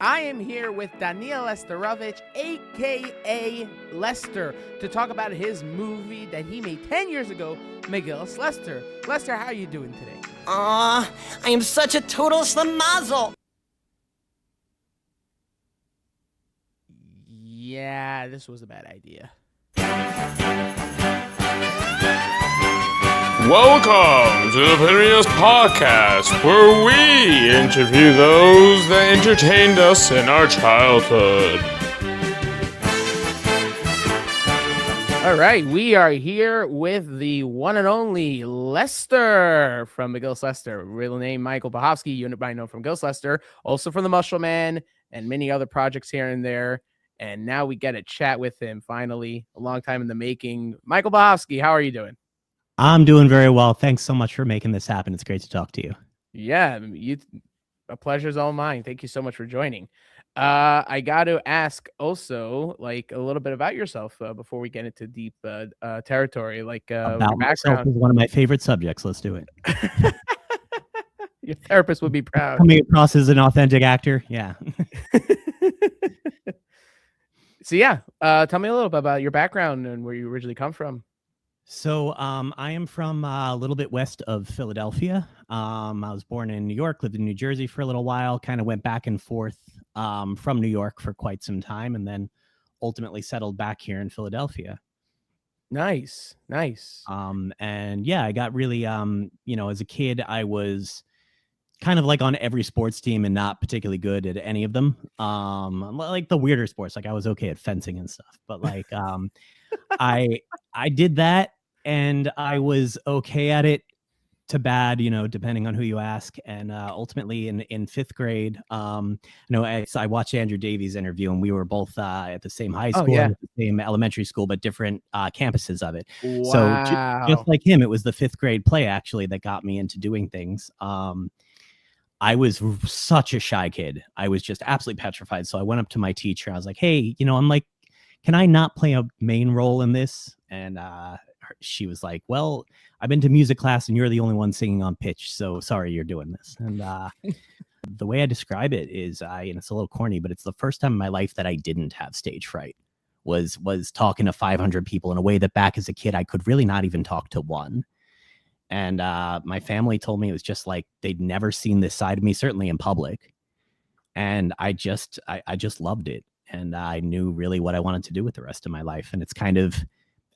I am here with Daniel Lesterovich, a.k.a. Lester, to talk about his movie that he made 10 years ago, McGill's Lester. Lester, how are you doing today? I am such a total slamazzle. Yeah, this was a bad idea. Welcome to the Phineas Podcast, where we interview those that entertained us in our childhood. All right, we are here with the one and only Lester from McGill's Lester. Real name Michael Bihovsky, you might know from Ghost Lester, also from The Muscle Man and many other projects here and there. And now we get a chat with him finally, a long time in the making. Michael Bihovsky, how are you doing? I'm doing very well. Thanks so much for making this happen. It's great to talk to you. Yeah, a pleasure's all mine. Thank you so much for joining. I got to ask also, like, a little bit about yourself before we get into deep territory, like About myself is one of my favorite subjects. Let's do it. Your therapist would be proud. Coming across as an authentic actor, yeah. So yeah, tell me a little bit about your background and where you originally come from. So I am from a little bit west of Philadelphia. I was born in New York, lived in New Jersey for a little while, kind of went back and forth from New York for quite some time, and then ultimately settled back here in Philadelphia. Nice. And yeah, I got really, as a kid, I was kind of like on every sports team and not particularly good at any of them. Like the weirder sports, like I was okay at fencing and stuff, but like I did that and I was okay at it to bad, depending on who you ask. And ultimately in fifth grade, I watched Andrew Davies' interview, and we were both at the same high school, yeah. and the same elementary school, but different campuses of it. Wow. So just like him, it was the fifth grade play actually that got me into doing things. I was such a shy kid. I was just absolutely petrified. So I went up to my teacher. I was like, hey, I'm like, can I not play a main role in this? And she was like, well, I've been to music class and you're the only one singing on pitch. So sorry, you're doing this. And the way I describe it is, and it's a little corny, but it's the first time in my life that I didn't have stage fright, was talking to 500 people in a way that back as a kid, I could really not even talk to one. And my family told me it was just like they'd never seen this side of me, certainly in public. And I just loved it. And I knew really what I wanted to do with the rest of my life. And it's kind of,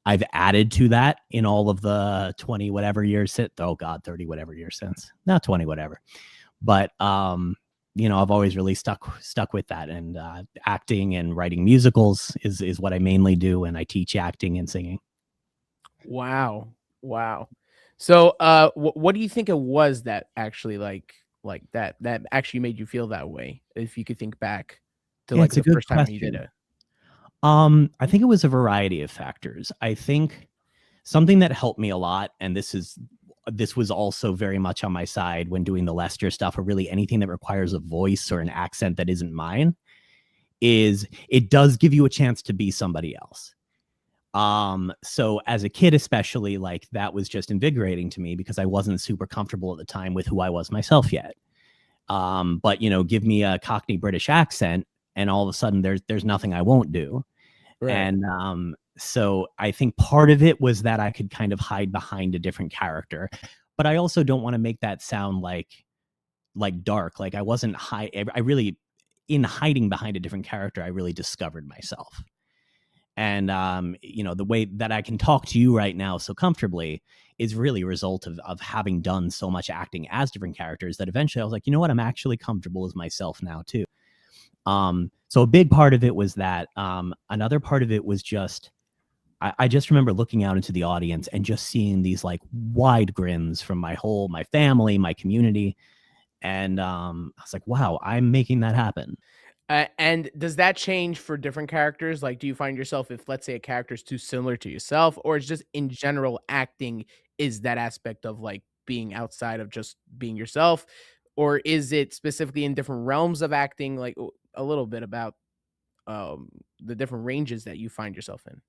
I've added to that in all of the 20 whatever years, 30 whatever years since, not 20 whatever. But, I've always really stuck with that. And acting and writing musicals is what I mainly do. And I teach acting and singing. Wow. So, what do you think it was that actually like that actually made you feel that way? If you could think back to like the first time you did it. I think it was a variety of factors. I think something that helped me a lot, and this was also very much on my side when doing the Lester stuff, or really anything that requires a voice or an accent that isn't mine, is it does give you a chance to be somebody else. So as a kid, especially, like that was just invigorating to me because I wasn't super comfortable at the time with who I was myself yet. But give me a Cockney British accent and all of a sudden there's nothing I won't do. Right. And, so I think part of it was that I could kind of hide behind a different character, but I also don't want to make that sound like dark. Like I wasn't in hiding behind a different character, I really discovered myself. And, the way that I can talk to you right now so comfortably is really a result of having done so much acting as different characters that eventually I was like, you know what, I'm actually comfortable as myself now too. So a big part of it was that. Another part of it was just, I just remember looking out into the audience and just seeing these like wide grins from my family, my community. And I was like, wow, I'm making that happen. And does that change for different characters? Like, do you find yourself, if let's say a character is too similar to yourself, or it's just in general acting is that aspect of like being outside of just being yourself? Or is it specifically in different realms of acting? Like a little bit about the different ranges that you find yourself in.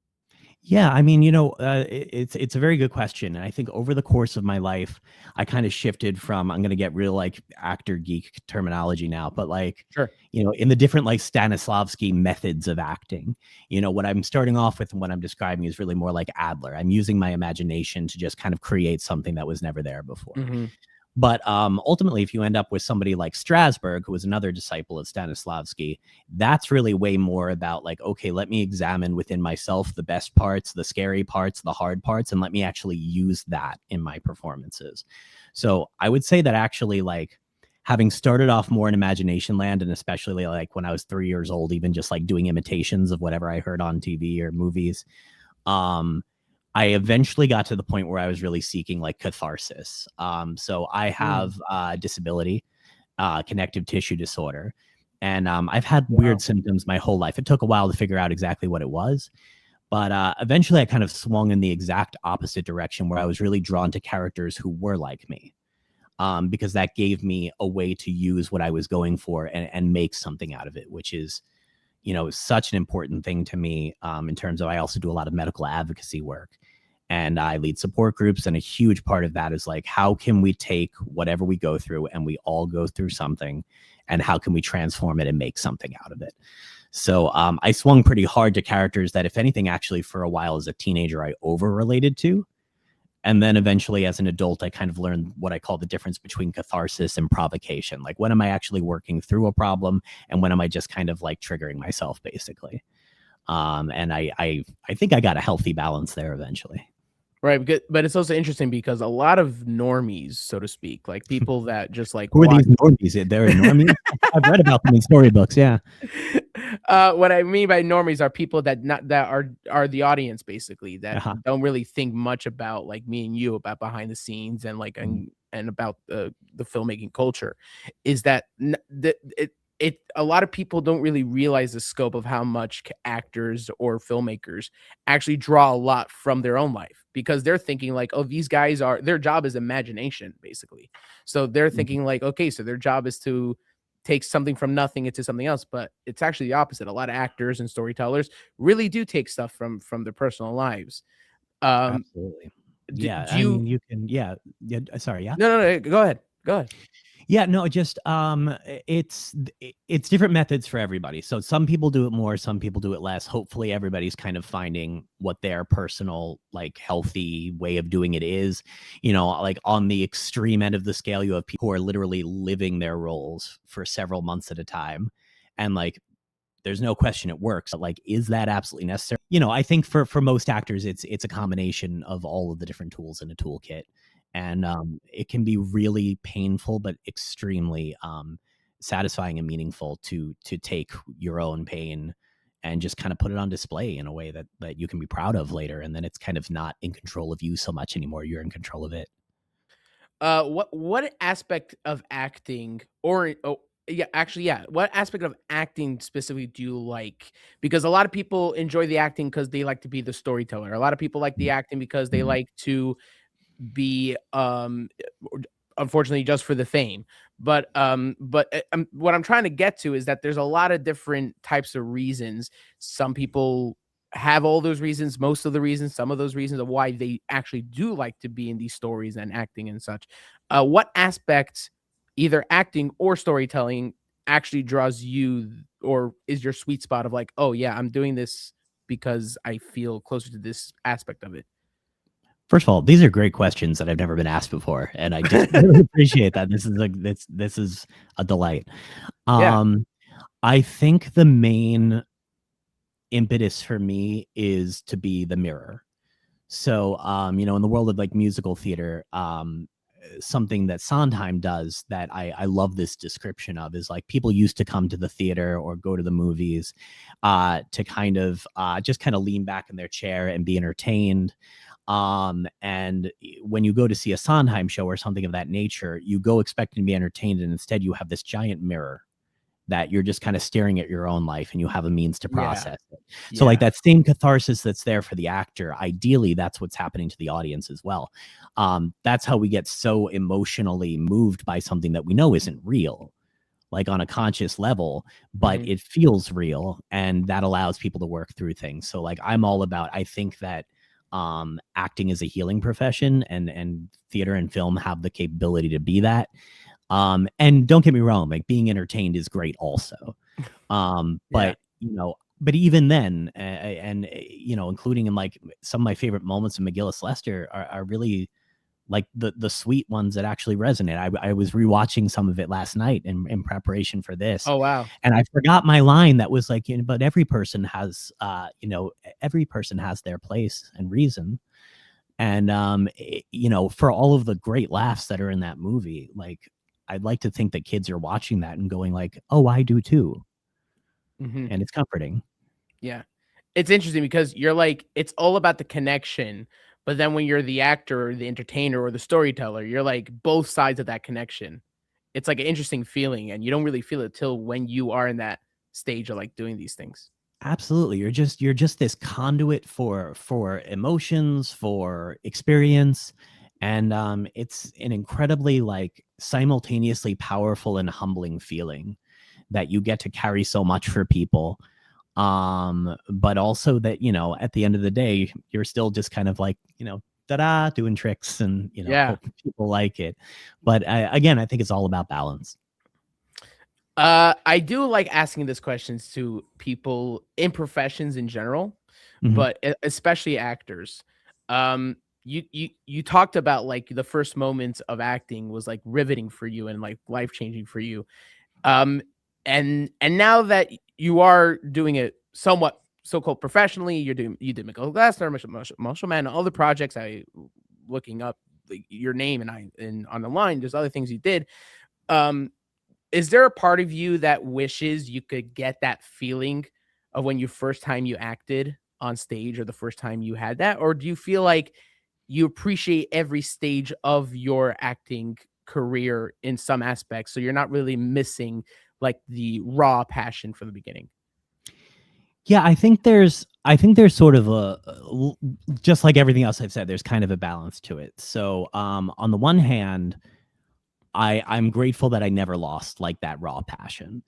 Yeah, I mean, it's a very good question, and I think over the course of my life, I kind of shifted from I'm going to get real like actor geek terminology now, but like Sure. in the different like Stanislavski methods of acting, what I'm starting off with and what I'm describing is really more like Adler. I'm using my imagination to just kind of create something that was never there before. Hmm. But ultimately, if you end up with somebody like Strasberg, who was another disciple of Stanislavski, that's really way more about like, okay, let me examine within myself the best parts, the scary parts, the hard parts, and let me actually use that in my performances. So I would say that actually, like, having started off more in imagination land, and especially like when I was 3 years old, even just like doing imitations of whatever I heard on TV or movies, um, I eventually got to the point where I was really seeking like catharsis. So I have disability, connective tissue disorder, and I've had Wow. weird symptoms my whole life. It took a while to figure out exactly what it was, but eventually I kind of swung in the exact opposite direction where I was really drawn to characters who were like me. Because that gave me a way to use what I was going for and make something out of it, which is, such an important thing to me in terms of I also do a lot of medical advocacy work and I lead support groups. And a huge part of that is like, how can we take whatever we go through and we all go through something and how can we transform it and make something out of it? So I swung pretty hard to characters that, if anything, actually for a while as a teenager, I over related to. And then eventually as an adult, I kind of learned what I call the difference between catharsis and provocation. Like, when am I actually working through a problem and when am I just kind of like triggering myself, basically? And I think I got a healthy balance there eventually. Right, but it's also interesting because a lot of normies, so to speak, like people that just like Who are watch. these normies? They're normies? I've read about them in storybooks, yeah. What I mean by normies are people that not that are the audience basically that Uh-huh. don't really think much about like me and you about behind the scenes and like and about the filmmaking culture. Is that it a lot of people don't really realize the scope of how much actors or filmmakers actually draw a lot from their own life because they're thinking like, oh, these guys are their job is imagination basically. So they're Mhm. thinking like, okay, so their job is to take something from nothing into something else, but it's actually the opposite. A lot of actors and storytellers really do take stuff from their personal lives. Um, Absolutely. Yeah, do I you? mean, you can, yeah, sorry, yeah. No, no, no. Go ahead. Go ahead. Yeah, no, just it's different methods for everybody. So some people do it more, some people do it less. Hopefully everybody's kind of finding what their personal like healthy way of doing it is. Like on the extreme end of the scale, you have people who are literally living their roles for several months at a time. And like there's no question it works. But like, is that absolutely necessary? I think for most actors, it's a combination of all of the different tools in a toolkit, and it can be really painful, but extremely satisfying and meaningful to take your own pain and just kind of put it on display in a way that you can be proud of later, and then it's kind of not in control of you so much anymore. You're in control of it. What aspect of acting or oh yeah, actually yeah, what aspect of acting specifically do you like? Because a lot of people enjoy the acting because they like to be the storyteller. A lot of people like the acting because they Mhm. like to be unfortunately just for the fame. But what I'm trying to get to is that there's a lot of different types of reasons. Some people have all those reasons, most of the reasons, some of those reasons of why they actually do like to be in these stories and acting and such. What aspect, either acting or storytelling, actually draws you or is your sweet spot of like, oh yeah, I'm doing this because I feel closer to this aspect of it? First of all, these are great questions that I've never been asked before, and I just really appreciate that. This is like this is a delight. Yeah. Um, I think the main impetus for me is to be the mirror. So, in the world of like musical theater, something that Sondheim does that I love this description of is like people used to come to the theater or go to the movies to kind of just kind of lean back in their chair and be entertained. And when you go to see a Sondheim show or something of that nature, you go expecting to be entertained, and instead you have this giant mirror that you're just kind of staring at your own life and you have a means to Yeah. process it. So like Yeah. that same catharsis that's there for the actor, ideally that's what's happening to the audience as well. That's how we get so emotionally moved by something that we know isn't real. like on a conscious level, but Mhm. it feels real, and that allows people to work through things. So like I'm all about, I think that acting is a healing profession, and theater and film have the capability to be that. And don't get me wrong, like being entertained is great also. Yeah. But but even then, including in like some of my favorite moments in McGillis Lester are really like the sweet ones that actually resonate. I was rewatching some of it last night in preparation for this, Oh, wow. and I forgot my line that was like, but every person has, every person has their place and reason. And for all of the great laughs that are in that movie, like I'd like to think that kids are watching that and going like, oh, I do too, Mhm. and it's comforting. Yeah. It's interesting because you're like, it's all about the connection, but then when you're the actor or the entertainer or the storyteller, you're like both sides of that connection. It's like an interesting feeling, and you don't really feel it till when you are in that stage of like doing these things. Absolutely. You're just this conduit for emotions, for experience. And it's an incredibly like simultaneously powerful and humbling feeling that you get to carry so much for people. But also that, at the end of the day, you're still just kind of like, da-da, doing tricks and, Yeah. hope people like it. But again, I think it's all about balance. I do like asking these questions to people in professions in general, Mhm. but especially actors. You talked about like the first moments of acting was like riveting for you and like life changing for you. Um, and now that you are doing it somewhat so-called professionally, you did Michael Glassner, Marshall Man, all the projects I looking up like, your name and on the line. There's other things you did. Um, is there a part of you that wishes you could get that feeling of when you first time you acted on stage or the first time you had that? Or do you feel like you appreciate every stage of your acting career in some aspects, so you're not really missing, like, the raw passion from the beginning? Yeah, I think there's sort of just like everything else I've said, there's kind of a balance to it. So, on the one hand, I'm grateful that I never lost like that raw passion.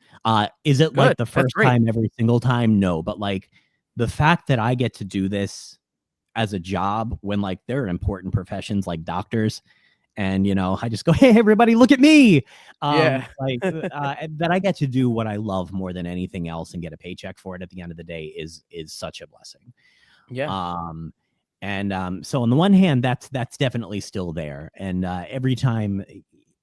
Is it like Good, the that's first great. time every single time? No, but like the fact that I get to do this as a job when like there are important professions like doctors, and I just go, hey everybody, look at me. Yeah. That I get to do what I love more than anything else and get a paycheck for it at the end of the day is such a blessing. Yeah. Um and um so on the one hand, that's definitely still there, and every time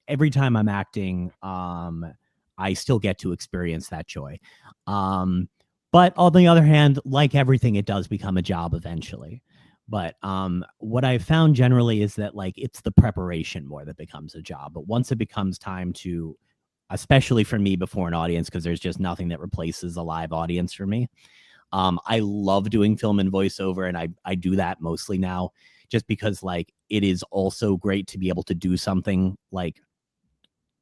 I'm acting, I still get to experience that joy. um but on the other hand, like everything, it does become a job eventually. But what I've found generally is that like it's the preparation more that becomes a job. But once it becomes time to, especially for me before an audience, because there's just nothing that replaces a live audience for me. I love doing film and voiceover, and I do that mostly now, just because like it is also great to be able to do something like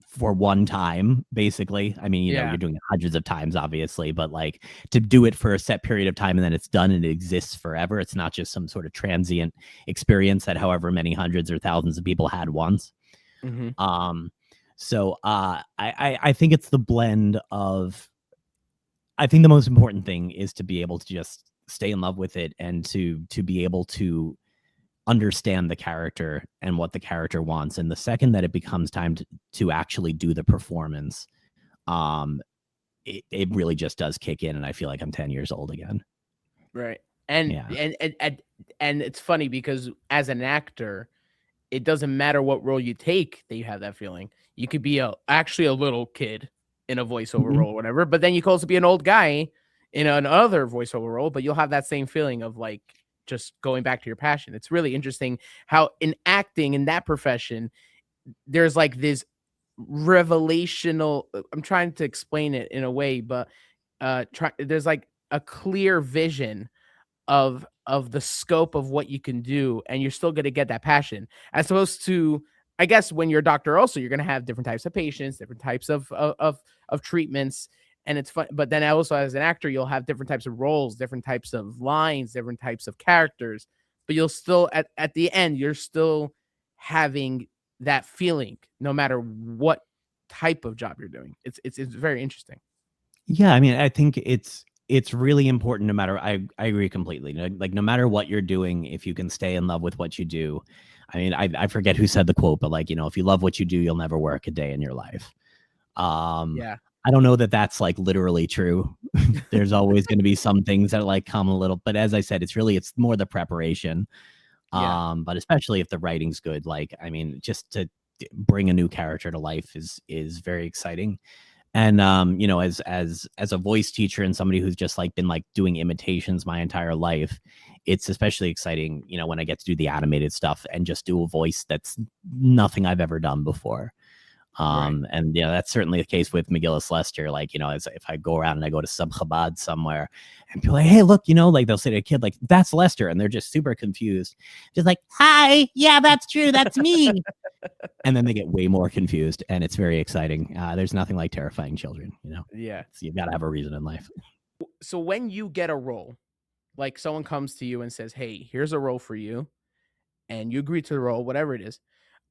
for one time, basically. I mean, Yeah. you're doing it hundreds of times, obviously, but like to do it for a set period of time and then it's done and it exists forever. It's not just some sort of transient experience that however many hundreds or thousands of people had once. Mhm. Um, so I think it's the blend of, I think the most important thing is to be able to just stay in love with it, and to be able to understand the character and what the character wants. And the second that it becomes time to actually do the performance, um, it really just does kick in, and I feel like I'm 10 years old again. Right. And Yeah. and and and and it's funny because as an actor, it doesn't matter what role you take that you have that feeling. You could be actually a little kid in a voiceover Mhm. role or whatever, but then you could also be an old guy in another voiceover role, but you'll have that same feeling of like just going back to your passion. It's really interesting how in acting in that profession, there's like this revelational I'm trying to explain it in a way, but there's like a clear vision of the scope of what you can do, and you're still gonna get that passion. As opposed to, I guess, when you're a doctor also, you're gonna have different types of patients, different types of treatments, and it's fun. But then also as an actor, you'll have different types of roles, different types of lines, different types of characters, but you'll still at the end, you're still having that feeling no matter what type of job you're doing. It's very interesting. Yeah, I mean, I think it's really important no matter I agree completely. Like no matter what you're doing, if you can stay in love with what you do. I mean, I forget who said the quote, but like, if you love what you do, you'll never work a day in your life. Yeah. I don't know that that's like literally true. There's always going to be some things that like come a little, but as I said, it's more the preparation. Yeah. But especially if the writing's good, like, I mean, just to bring a new character to life is very exciting. And as a voice teacher and somebody who's just like been like doing imitations my entire life, it's especially exciting, when I get to do the animated stuff and just do a voice that's nothing I've ever done before. Right. And that's certainly the case with McGillis Lester. Like, as if I go around and I go to Sub Chabad somewhere and people are like, hey, look, like they'll say to a kid, like, that's Lester. And they're just super confused. Just like, hi, yeah, that's true. That's me. And then they get way more confused and it's very exciting. There's nothing like terrifying children, Yeah. So you've got to have a reason in life. So when you get a role, like someone comes to you and says, hey, here's a role for you, and you agree to the role, whatever it is.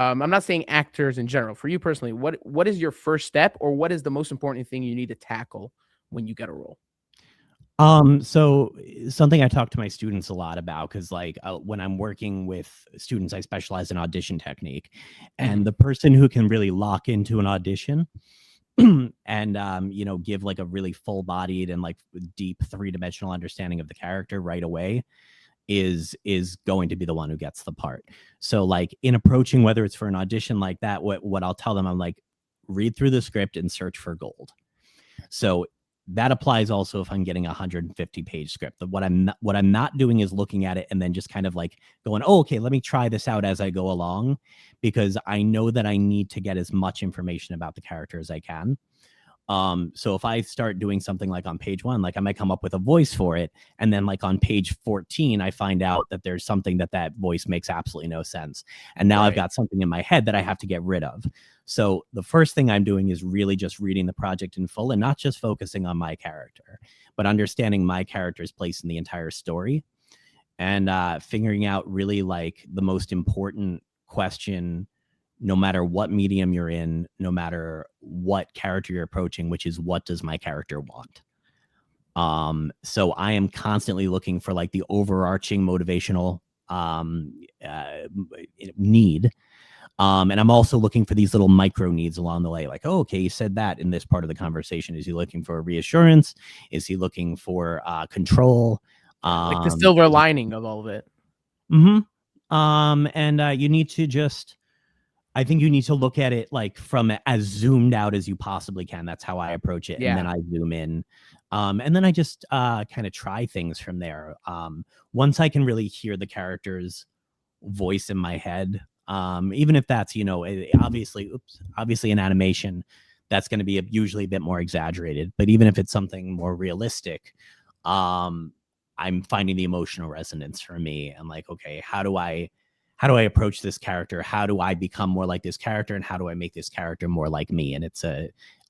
I'm not saying actors in general. For you personally, what is your first step, or what is the most important thing you need to tackle when you get a role? So something I talk to my students a lot about, because like when I'm working with students, I specialize in audition technique, and the person who can really lock into an audition and give like a really full-bodied and like deep three-dimensional understanding of the character right away is going to be the one who gets the part. So like in approaching, whether it's for an audition like that, what I'll tell them, I'm like, read through the script and search for gold. So that applies also if I'm getting a 150-page script. What I'm not doing is looking at it and then just kind of like going, oh, okay, let me try this out as I go along, because I know that I need to get as much information about the character as I can. So if I start doing something like on page 1, like I might come up with a voice for it, and then like on page 14 I find out that there's something that voice makes absolutely no sense, and now I've got something in my head that I have to get rid of. So the first thing I'm doing is really just reading the project in full and not just focusing on my character, but understanding my character's place in the entire story, and figuring out really like the most important question, no matter what medium you're in, no matter what character you're approaching, which is, what does my character want? So I am constantly looking for like the overarching motivational need. And I'm also looking for these little micro needs along the way. Like, oh, okay, you said that in this part of the conversation. Is he looking for reassurance? Is he looking for control? Like the silver lining of all of it. And you need to just, I think you need to look at it like from as zoomed out as you possibly can. That's how I approach it. Yeah. And then I zoom in. And then I just kind of try things from there. Once I can really hear the character's voice in my head, even if that's, obviously in animation, that's going to be usually a bit more exaggerated. But even if it's something more realistic, I'm finding the emotional resonance for me. And like, okay, how do I approach this character? How do I become more like this character? And how do I make this character more like me? And it's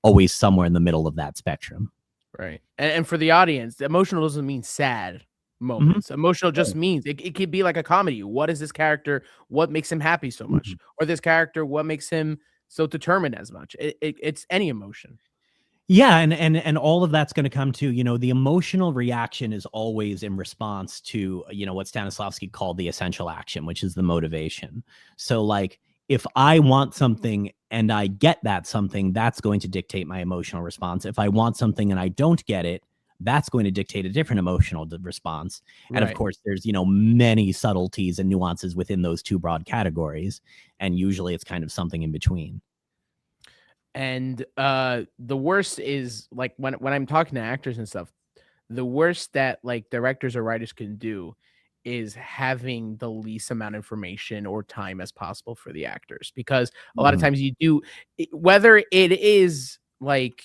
always somewhere in the middle of that spectrum. Right. And for the audience, emotional doesn't mean sad moments. Emotional just means it could be like a comedy. What is this character? What makes him happy so much? Or this character, what makes him so determined as much? It's any emotion. Yeah, and all of that's going to come to, the emotional reaction is always in response to, what Stanislavski called the essential action, which is the motivation. So like, if I want something and I get that something, that's going to dictate my emotional response. If I want something and I don't get it, that's going to dictate a different emotional response. And of course, there's, many subtleties and nuances within those two broad categories. And usually it's kind of something in between. And the worst is like when I'm talking to actors and stuff, the worst that like directors or writers can do is having the least amount of information or time as possible for the actors, because a lot of times you do, whether it is like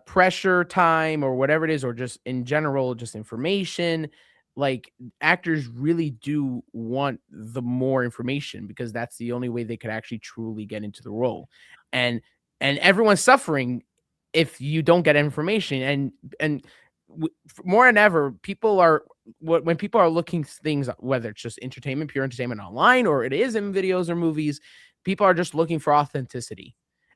pressure time or whatever it is, or just in general, just information, like actors really do want the more information, because that's the only way they could actually truly get into the role. And everyone's suffering if you don't get information. And more than ever, people are, when people are looking things, whether it's just entertainment, pure entertainment online, or it is in videos or movies, people are just looking for authenticity.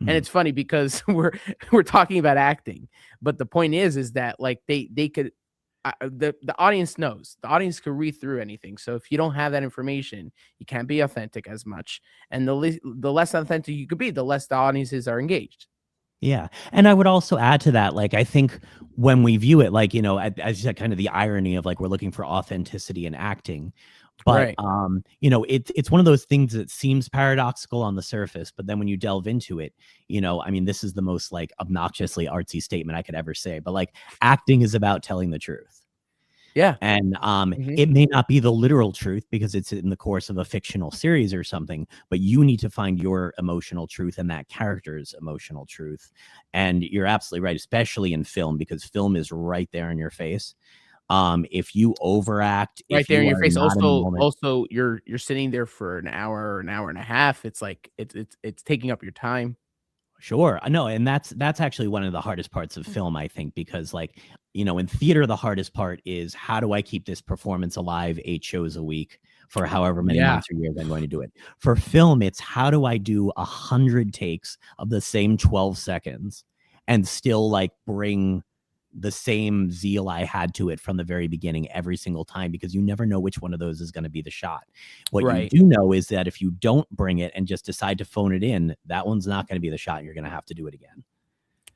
And it's funny because we're talking about acting, but the point is that like they could the audience knows. The audience could read through anything. So if you don't have that information, you can't be authentic as much. And the less authentic you could be, the less the audiences are engaged. Yeah. And I would also add to that, like, I think when we view it, like, as you said, kind of the irony of like, we're looking for authenticity in acting. But, Right. it's one of those things that seems paradoxical on the surface. But then when you delve into it, I mean, this is the most like obnoxiously artsy statement I could ever say. But like acting is about telling the truth. Yeah. And Mhm. it may not be the literal truth because it's in the course of a fictional series or something, but you need to find your emotional truth and that character's emotional truth. And you're absolutely right, especially in film, because film is right there in your face. If you overact, Right if there in you your are face. not in the Also, moment, also you're sitting there for an hour and a half. It's like it's taking up your time. sure. I know, and that's actually one of the hardest parts of film, I think, because like, in theater, the hardest part is how do I keep this performance alive 8 shows a week for however many Yeah. months or years I'm going to do it. For film, it's how do I do 100 takes of the same 12 seconds and still like bring the same zeal I had to it from the very beginning every single time, because you never know which one of those is going to be the shot. What you Right. do know is that if you don't bring it and just decide to phone it in, that one's not going to be the shot. You're going to have to do it again.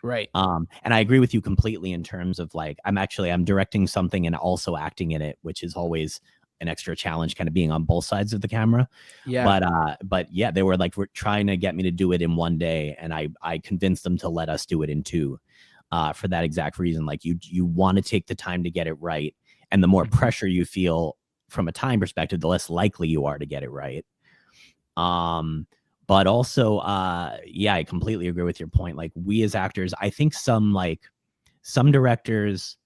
Right. And I agree with you completely in terms of like, I'm directing something and also acting in it, which is always an extra challenge, kind of being on both sides of the camera. Yeah. But yeah, they were like, we're trying to get me to do it in 1 day. And I convinced them to let us do it in 2. For that exact reason. Like you want to take the time to get it right. And the more Mhm. pressure you feel from a time perspective, the less likely you are to get it right. But also, yeah, I completely agree with your point. Like we as actors, I think some directors,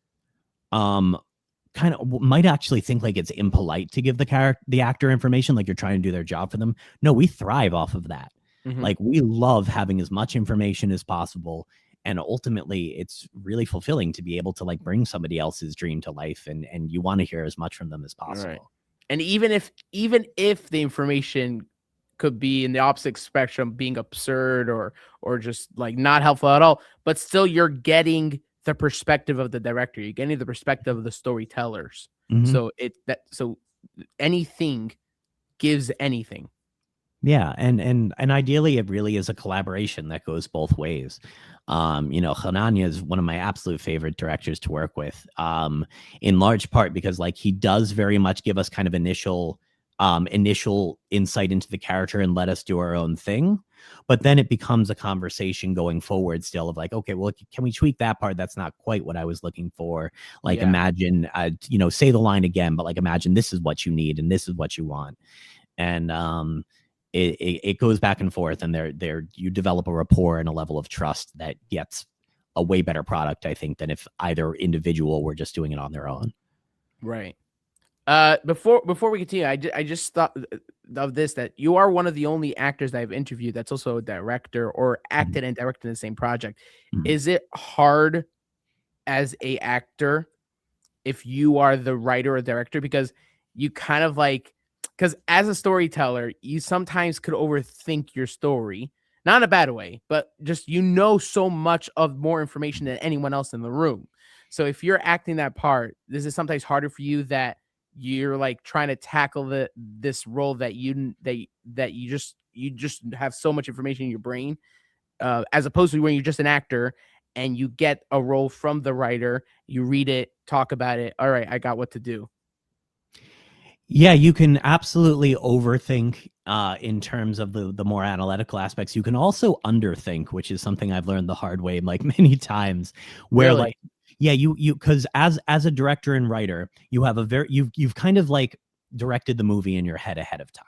kind of might actually think like it's impolite to give the actor information, like you're trying to do their job for them. No, we thrive off of that. Mhm. Like we love having as much information as possible. And ultimately it's really fulfilling to be able to like bring somebody else's dream to life, and you want to hear as much from them as All right. possible. And even if the information could be in the opposite spectrum, being absurd or just like not helpful at all, but still you're getting the perspective of the director. You're getting the perspective of the storytellers. Mhm. So anything gives anything. Yeah, and ideally it really is a collaboration that goes both ways. Hananya is one of my absolute favorite directors to work with. In large part because like he does very much give us kind of initial insight into the character and let us do our own thing. But then it becomes a conversation going forward still of like, okay, well, can we tweak that part? That's not quite what I was looking for. Like Yeah. imagine, say the line again, but like imagine this is what you need and this is what you want. And it goes back and forth, and you develop a rapport and a level of trust that gets a way better product, I think, than if either individual were just doing it on their own. Right. Before we continue, I just thought of this, that you are one of the only actors that I've interviewed that's also a director or Mhm. acted and directed in the same project. Mhm. Is it hard as a actor if you are the writer or director, because you kind of like, because as a storyteller you sometimes could overthink your story, not in a bad way, but just so much of more information than anyone else in the room. So if you're acting that part, this is sometimes harder for you, that you're like trying to tackle this role that you just have so much information in your brain, as opposed to when you're just an actor and you get a role from the writer, you read it, talk about it. All right, I got what to do. Yeah, you can absolutely overthink in terms of the more analytical aspects. You can also underthink, which is something I've learned the hard way like many times, where like Really? yeah, you because as a director and writer, you have you've kind of like directed the movie in your head ahead of time.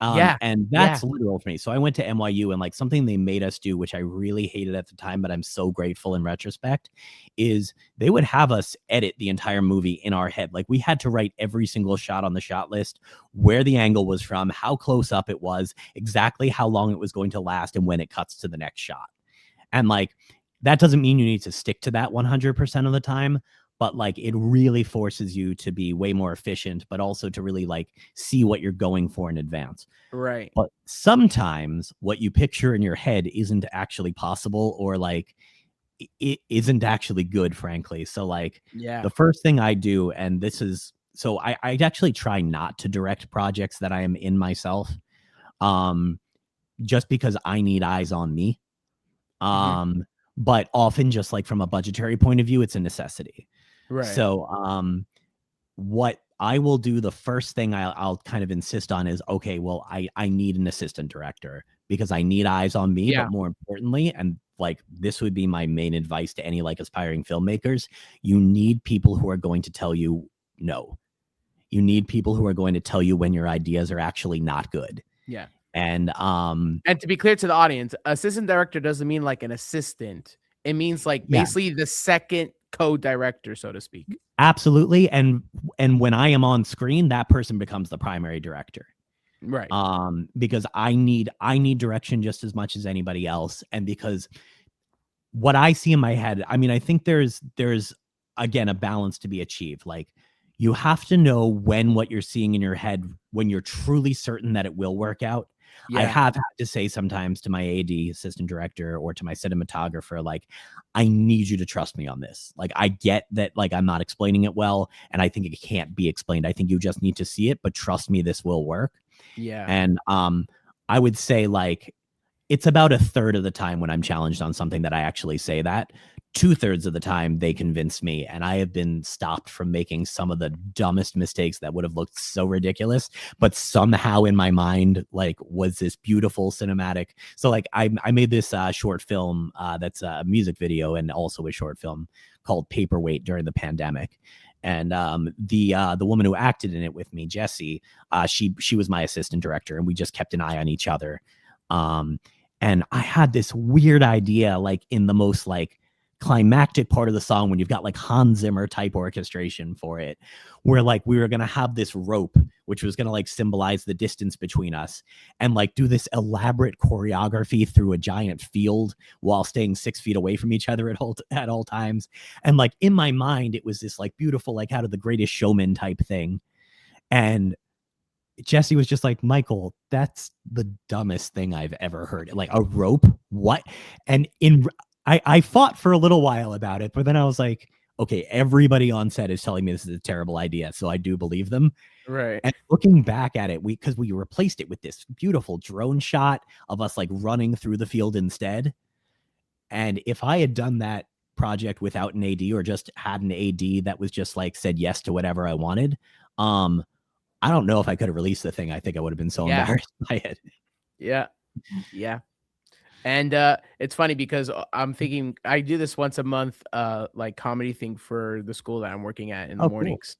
Yeah. And Yeah. that's literal for me. So I went to NYU, and like something they made us do, which I really hated at the time, but I'm so grateful in retrospect, is they would have us edit the entire movie in our head. Like we had to write every single shot on the shot list, where the angle was from, how close up it was, exactly how long it was going to last, and when it cuts to the next shot. And like that doesn't mean you need to stick to that 100% of the time, but like it really forces you to be way more efficient, but also to really like see what you're going for in advance. Right. But sometimes what you picture in your head isn't actually possible, or like it isn't actually good, frankly. So like Yeah. the first thing I do, and this is so I actually try not to direct projects that I am in myself, just because I need eyes on me. Mhm. But often just like from a budgetary point of view, it's a necessity. Right. So what I will do, the first thing I'll kind of insist on is, okay, well, I need an assistant director because I need eyes on me. Yeah. But more importantly, and like this would be my main advice to any like aspiring filmmakers, you need people who are going to tell you no. You need people who are going to tell you when your ideas are actually not good. Yeah. And And to be clear to the audience, assistant director doesn't mean like an assistant. It means like yeah, basically the second co-director, so to speak. absolutely. And when I am on screen, that person becomes the primary director. Right. Because I need direction just as much as anybody else. And because what I see in my head, I mean, I think there's again a balance to be achieved. Like you have to know when what you're seeing in your head, when you're truly certain that it will work out. I Yeah. have had to say sometimes to my AD, assistant director, or to my cinematographer, like, I need you to trust me on this. Like, I get that, like, I'm not explaining it well, and I think it can't be explained. I think you just need to see it, but trust me, this will work. Yeah. And I would say, like, it's about a third of the time when I'm challenged on something that I actually say that. 2/3 of the time they convince me, and I have been stopped from making some of the dumbest mistakes that would have looked so ridiculous, but somehow in my mind, like, was this beautiful cinematic. So like I made this short film that's a music video and also a short film called Paperweight during the pandemic. And the woman who acted in it with me, Jessie, she was my assistant director, and we just kept an eye on each other. And I had this weird idea, like in the most like climactic part of the song when you've got like Hans Zimmer type orchestration for it, where like we were going to have this rope, which was going to like symbolize the distance between us, and like do this elaborate choreography through a giant field while staying 6 feet away from each other at all times. And like in my mind, it was this like beautiful, like out of the Greatest Showman type thing. And Jesse was just like, Michael, that's the dumbest thing I've ever heard. Like a rope? What? And I fought for a little while about it, but then I was like, okay, everybody on set is telling me this is a terrible idea, so I do believe them. Right. And looking back at it, because we replaced it with this beautiful drone shot of us like running through the field instead. And if I had done that project without an AD, or just had an AD that was just like said yes to whatever I wanted, I don't know if I could have released the thing. I think I would have been so embarrassed by it. Yeah. Yeah. And it's funny because I'm thinking I do this once a month, like comedy thing for the school that I'm working at in the Oh, cool. mornings.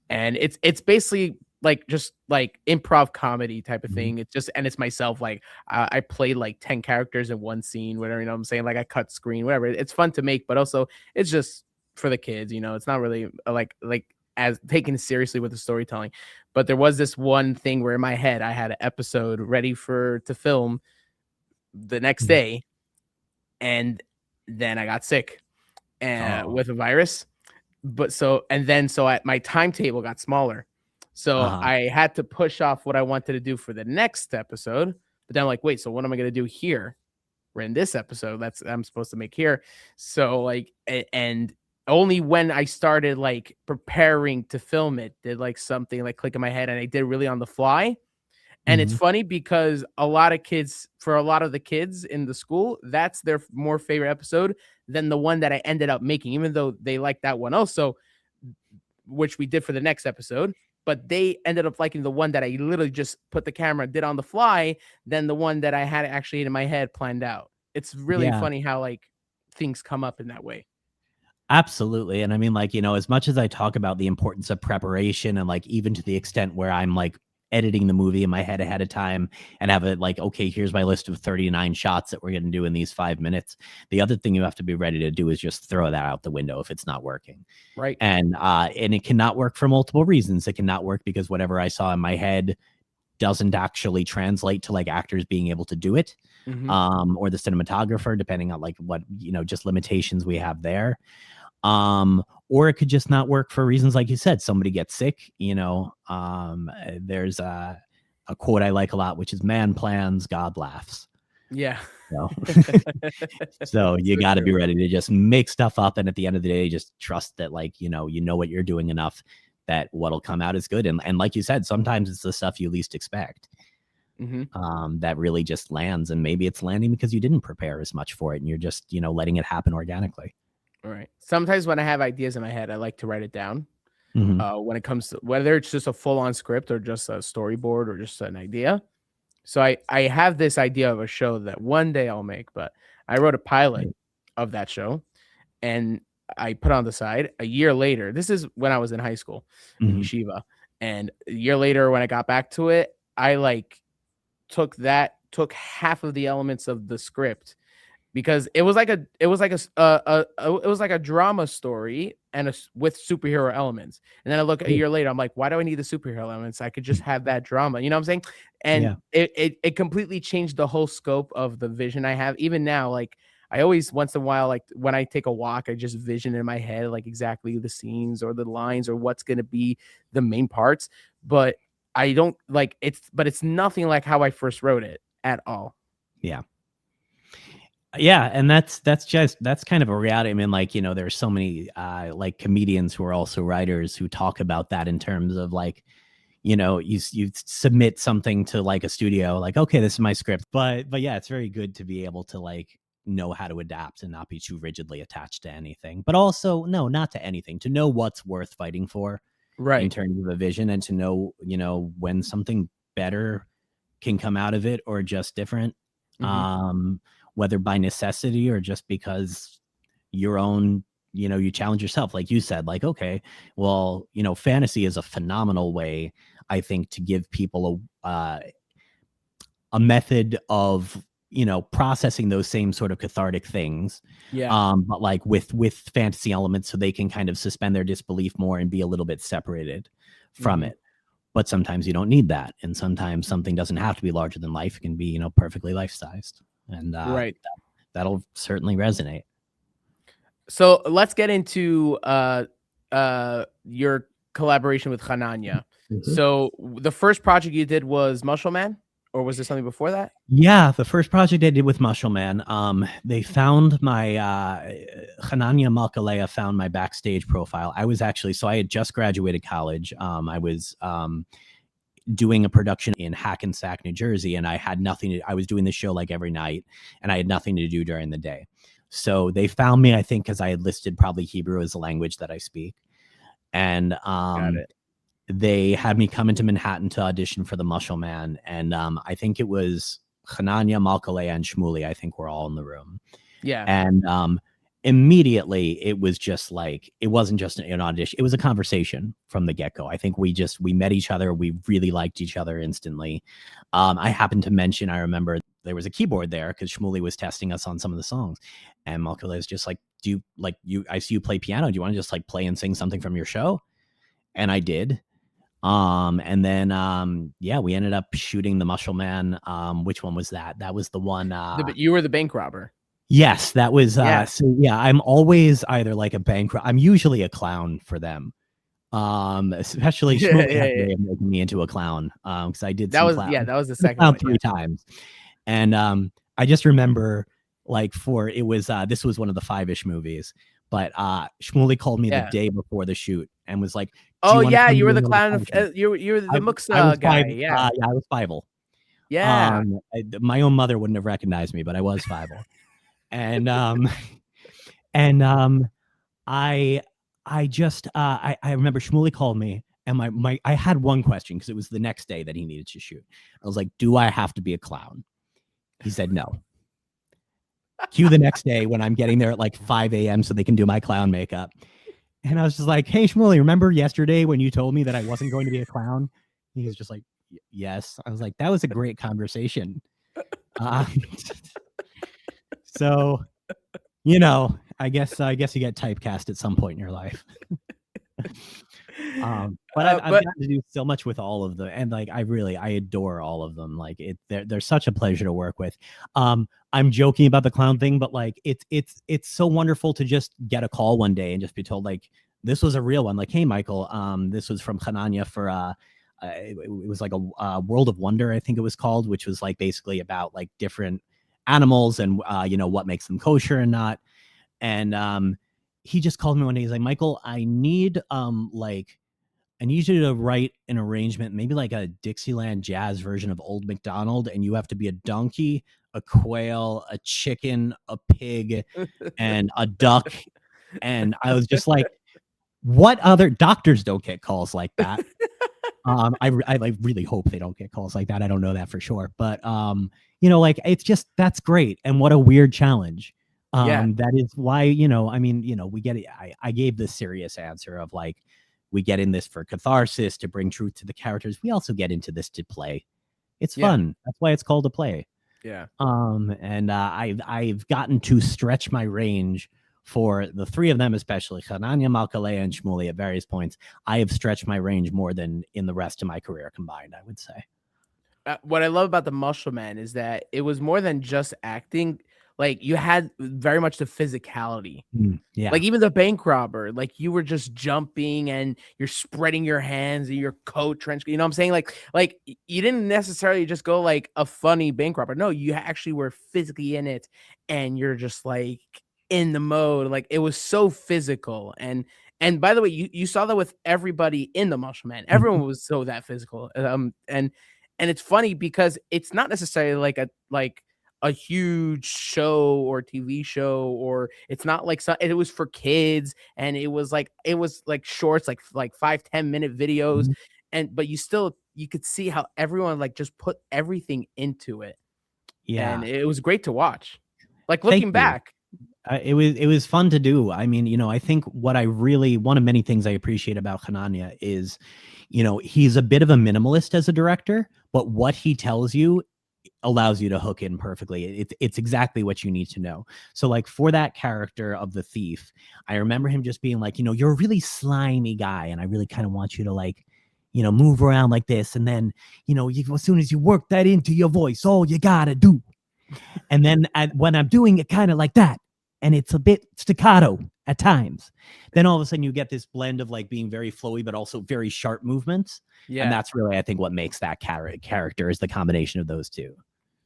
And it's basically like just like improv comedy type of Mhm. thing. It's just, and it's myself. Like I play like 10 characters in one scene, whatever, you know what I'm saying? Like I cut screen, whatever. It's fun to make, but also it's just for the kids, you know, it's not really like as taken seriously with the storytelling. But there was this one thing where in my head I had an episode ready to film the next Mhm. day, and then I got sick with a virus. But so my timetable got smaller, so I had to push off what I wanted to do for the next episode. But then I'm like, wait, so what am I gonna do here? We're in this episode that's I'm supposed to make here. So like, and only when I started like preparing to film it did like something like click in my head, and I did really on the fly. And it's Mhm. funny because for a lot of the kids in the school, that's their more favorite episode than the one that I ended up making, even though they liked that one also, which we did for the next episode. But they ended up liking the one that I literally just put the camera, did on the fly, than the one that I had actually in my head planned out. It's really Yeah, funny how like things come up in that way. absolutely. And I mean, like, you know, as much as I talk about the importance of preparation, and like even to the extent where I'm like editing the movie in my head ahead of time and have it like, okay, here's my list of 39 shots that we're going to do in these 5 minutes. The other thing you have to be ready to do is just throw that out the window if it's not working. Right. And it cannot work for multiple reasons. It cannot work because whatever I saw in my head doesn't actually translate to like actors being able to do it, or the cinematographer, depending on like what, you know, just limitations we have there. or it could just not work for reasons like you said. Somebody gets sick, there's a quote I like a lot, which is "Man plans, God laughs." Yeah. So, so you So got to be true. ready to just make stuff up, and at the end of the day, just trust that, like, you know what you're doing enough that what'll come out is good. And like you said, sometimes it's the stuff you least expect that really just lands, and maybe it's landing because you didn't prepare as much for it, and you're just letting it happen organically. All right. Sometimes when I have ideas in my head, I like to write it down. Mhm. When it comes to whether it's just a full-on script or just a storyboard or just an idea. So I have this idea of a show that one day I'll make, but I wrote a pilot of that show and I put on the side. A year later, this is when I was in high school in Mhm. yeshiva, and a year later when I got back to it, I like took half of the elements of the script because it was like a drama story and with superhero elements. And then I look a year later, I'm like, why do I need the superhero elements? I could just have that drama. You know what I'm saying? And Yeah. it completely changed the whole scope of the vision I have. Even now, like I always once in a while, like when I take a walk, I just vision in my head like exactly the scenes or the lines or what's gonna be the main parts. But I don't like it's nothing like how I first wrote it at all. Yeah. Yeah, and that's kind of a reality. I mean, like, there's so many like comedians who are also writers who talk about that in terms of like, you submit something to like a studio, like, okay, this is my script. But yeah, it's very good to be able to like know how to adapt and not be too rigidly attached to anything. But also, no, not to anything, to know what's worth fighting for in Right. terms of a vision, and to know, when something better can come out of it or just different. Whether by necessity or just because your own, you challenge yourself, like you said, like, okay, well, fantasy is a phenomenal way, I think, to give people a method of, processing those same sort of cathartic things. Yeah. But like with fantasy elements, so they can kind of suspend their disbelief more and be a little bit separated from Mhm. it. But sometimes you don't need that, and sometimes something doesn't have to be larger than life. It can be, perfectly life-sized, and Right. that'll certainly resonate. So let's get into your collaboration with Hananya. So the first project you did was Muscle Man, or was there something before that? Yeah, the first project I did with Muscle Man, they found my Hananya Malkalea found my backstage profile. So I had just graduated college. I was doing a production in Hackensack, New Jersey, and I was doing the show like every night, and I had nothing to do during the day. So they found me, I think, because I had listed probably Hebrew as a language that I speak. And Got it. they had me come into Manhattan to audition for the Muscle Man. And I think it was Hananya, Malkalea, and Shmuley, I think, were all in the room. Yeah. And immediately it was just like, it wasn't just an audition, it was a conversation from the get-go. I think we met each other, we really liked each other instantly. I happened to mention, I remember there was a keyboard there because Shmuley was testing us on some of the songs, and Malkalea is just like, I see you play piano, do you want to just like play and sing something from your show? And I did. And then yeah, we ended up shooting the Muscle Man. Which one was that? That was the one You were the bank robber. Yes, that was Yeah. so yeah, I'm always either like a I'm usually a clown for them. Especially Yeah, Shmuley yeah, had a yeah. way of making me into a clown. Because I did That some was clown. that was the I was a second clown one. 3 times. And I just remember like this was one of the 5-ish movies, but Shmuley called me the Yeah. day before the shoot and was like, "Do Oh you want to yeah, come you to were the one of the clown of 5 shows?" you were the I was Muxa five. guy. Yeah. Yeah, I was Fievel. Yeah. My own mother wouldn't have recognized me, but I was Fievel. And and I just I remember Shmuley called me, and I had one question because it was the next day that he needed to shoot. I was like, "Do I have to be a clown?" He said no. Cue the next day when I'm getting there at like 5 a.m. so they can do my clown makeup. And I was just like, "Hey Shmuley, remember yesterday when you told me that I wasn't going to be a clown?" He was just like, "Yes." I was like, "That was a great conversation." So, I guess you get typecast at some point in your life. But I've gotten to do so much with all of them, and like I adore all of them. Like they're such a pleasure to work with. I'm joking about the clown thing, but like it's so wonderful to just get a call one day and just be told like, this was a real one. Like, hey, Michael, this was from Hananya for it was like a World of Wonder, I think it was called, which was like basically about like different animals and what makes them kosher and not. And he just called me one day. He's like, Michael, I need you to write an arrangement, maybe like a Dixieland jazz version of Old MacDonald, and you have to be a donkey, a quail, a chicken, a pig, and a duck. And I was just like, what other doctors don't get calls like that? I really hope they don't get calls like that. I don't know that for sure, but like it's just that's great, and what a weird challenge. That is why we get it. I gave this serious answer of like we get in this for catharsis to bring truth to the characters. We also get into this to play. It's fun. That's why it's called a play. Yeah. And I've gotten to stretch my range for the three of them, especially Hananya, Malkalea, and Shmuley at various points. I have stretched my range more than in the rest of my career combined, I would say. What I love about the Muscle Man is that it was more than just acting. Like you had very much the physicality. Yeah. Like even the bank robber, like you were just jumping and you're spreading your hands and your coat trench. You know what I'm saying? Like you didn't necessarily just go like a funny bank robber. No, you actually were physically in it, and you're just like in the mode. Like it was so physical. And by the way, you saw that with everybody in the Muscle Man. Everyone was so that physical. And it's funny because it's not necessarily like a huge show or TV show, or it's not like it was for kids, and it was like shorts, like 5-10 minute videos, but you could see how everyone like just put everything into it. And it was great to watch. Like looking back, it was fun to do. I mean, I think one of many things I appreciate about Hananya is, he's a bit of a minimalist as a director, but what he tells you allows you to hook in perfectly. It's exactly what you need to know. So like for that character of the thief, I remember him just being like, you're a really slimy guy, and I really kind of want you to like, move around like this, and then as soon as you work that into your voice, all you gotta do. And then when I'm doing it kind of like that, and it's a bit staccato at times, then all of a sudden you get this blend of like being very flowy but also very sharp movements. And that's really, I think, what makes that character is the combination of those two.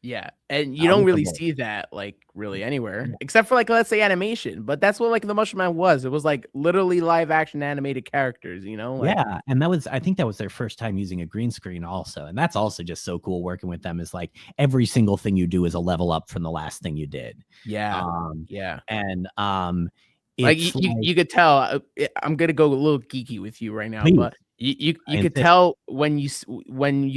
Yeah, and you don't really see that like really anywhere except for like, let's say, animation. But that's what like the Mushroom Man was. It was like literally live action animated characters, Like, yeah, and I think that was their first time using a green screen also, and that's also just so cool working with them. Is like every single thing you do is a level up from the last thing you did. Yeah, and like you could tell. I'm gonna go a little geeky with you right now, Please. but you could tell when you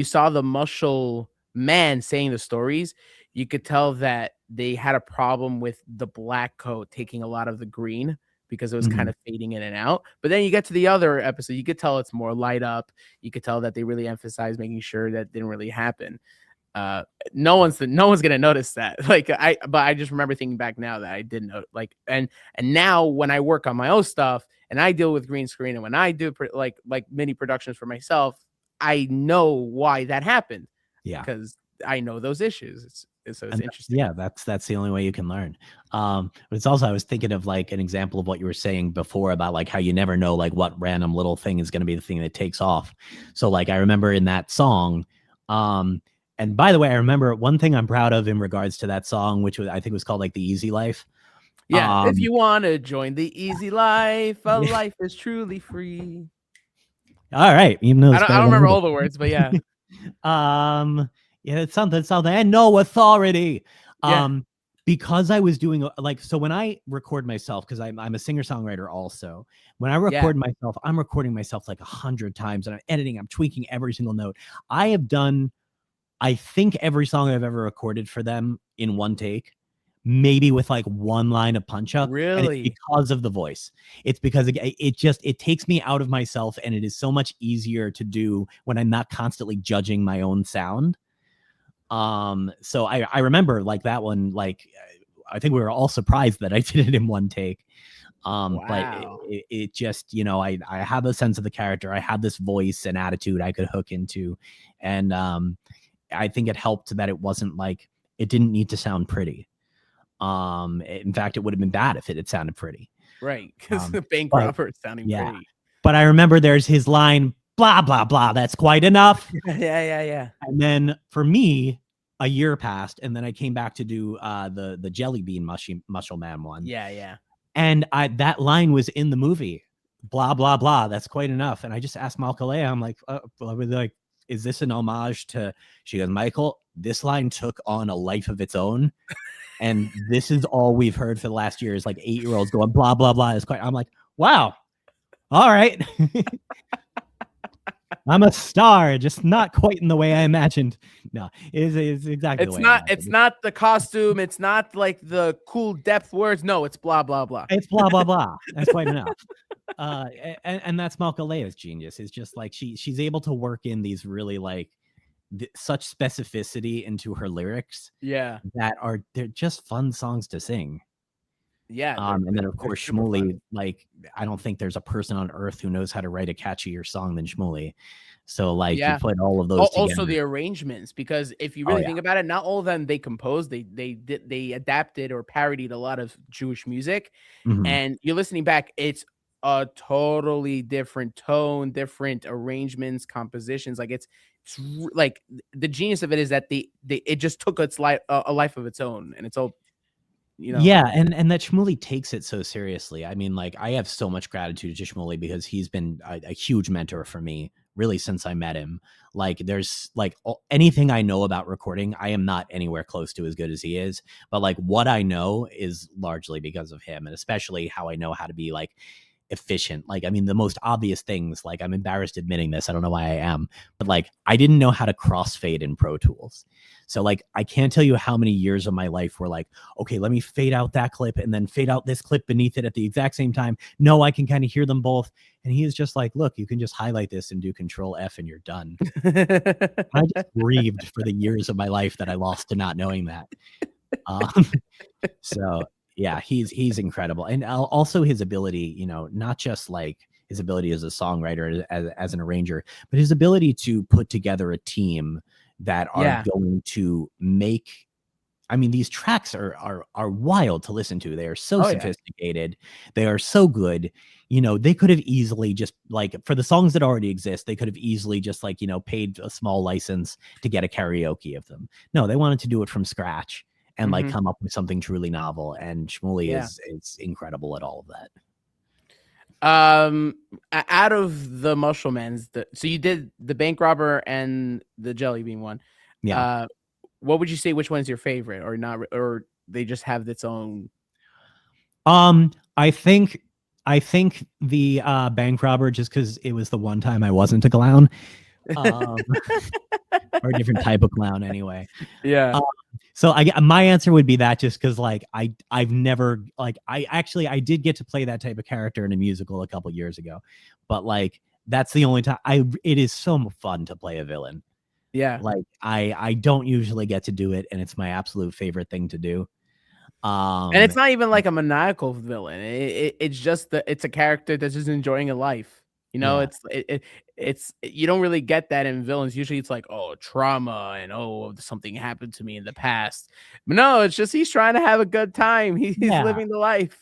saw the Muscle Man saying the stories, you could tell that they had a problem with the black coat taking a lot of the green because it was kind of fading in and out. But then you get to the other episode, you could tell it's more light up. You could tell that they really emphasized making sure that didn't really happen. No one's gonna notice that. But I just remember thinking back now that I didn't know. Like, and now when I work on my own stuff and I deal with green screen, and when I do like mini productions for myself, I know why that happened. Yeah, because I know those issues. It's interesting. Yeah, that's the only way you can learn. But it's also, I was thinking of like an example of what you were saying before about like how you never know like what random little thing is going to be the thing that takes off. So like I remember in that song, and by the way, I remember one thing I'm proud of in regards to that song, which I think was called like The Easy Life. Yeah, if you want to join the easy life, a life is truly free. All right, even though I don't remember all the words, but yeah. Yeah, it's something, and no authority. Because I was doing like, so when I record myself, because I'm a singer-songwriter also, when I record myself, I'm recording myself like 100 times, and I'm editing, I'm tweaking every single note. I have done, I think, every song I've ever recorded for them in one take, maybe with like one line of punch up. Really? And it's because of the voice. It's because it takes me out of myself, and it is so much easier to do when I'm not constantly judging my own sound. So I remember like that one, like I think we were all surprised that I did it in one take. Wow. But it just, I have a sense of the character. I had this voice and attitude I could hook into. And I think it helped that it wasn't like, it didn't need to sound pretty. In fact, it would have been bad if it had sounded pretty. Right, because the bank but robber is sounding yeah. pretty. But I remember there's his line, blah, blah, blah. That's quite enough. Yeah. And then for me, a year passed, and then I came back to do the Jelly Bean Muscle Man one. Yeah. And that line was in the movie. Blah, blah, blah. That's quite enough. And I just asked Malcolea, I'm like, is this an homage to, she goes, Michael, this line took on a life of its own. And this is all we've heard for the last year is like 8-year-olds going, blah, blah, blah. I'm like, wow. All right. I'm a star, just not quite in the way I imagined. No, it's exactly. It's not the costume. It's not like the cool depth words. No, it's blah blah blah. It's blah blah blah. That's quite enough. And that's Malcolea's genius. Is just like she's able to work in these really like such specificity into her lyrics. Yeah, they're just fun songs to sing. Yeah. And then of course Shmuley, like I don't think there's a person on earth who knows how to write a catchier song than Shmuley. So like you put all of those also together. the arrangements, because if you really think about it, not all of them they composed, they adapted or parodied a lot of Jewish music. And you're listening back, it's a totally different tone, different arrangements, compositions. Like it's like the genius of it is that it just took its life a life of its own, and it's all. Yeah, and that Shmuley takes it so seriously. I mean, like I have so much gratitude to Shmuley because he's been a huge mentor for me really since I met him. Like there's like anything I know about recording, I am not anywhere close to as good as he is. But like what I know is largely because of him, and especially how I know how to be like efficient. Like, I mean, the most obvious things, like I'm embarrassed admitting this, I don't know why I am, but like I didn't know how to crossfade in Pro Tools. So like I can't tell you how many years of my life were like, okay, let me fade out that clip and then fade out this clip beneath it at the exact same time. No, I can kind of hear them both. And he is just like, look, you can just highlight this and do Control F and you're done. I just grieved for the years of my life that I lost to not knowing that. So yeah, he's incredible. And also his ability, you know, not just like his ability as a songwriter, as an arranger, but his ability to put together a team that are going to make, I mean, these tracks are wild to listen to. They are so sophisticated. They are so good. You know, they could have easily just like, for the songs that already exist, they could have easily just like, you know, paid a small license to get a karaoke of them. No, they wanted to do it from scratch and like come up with something truly novel. And Shmuley is incredible at all of that. Out of the Musclemans, so you did the bank robber and the jelly bean one. Yeah. What would you say? Which one is your favorite, or not, or they just have its own? I think the bank robber, just because it was the one time I wasn't a clown, or a different type of clown anyway. Yeah. So my answer would be that, just because like I've never like I did get to play that type of character in a musical a couple years ago, but like that's the only time it is so fun to play a villain. Yeah. Like I don't usually get to do it, and it's my absolute favorite thing to do. And it's not even like a maniacal villain. It's just it's a character that's just enjoying a life. You know, it's you don't really get that in villains. Usually it's like, oh, trauma and something happened to me in the past. But no, it's just he's trying to have a good time. He's living the life.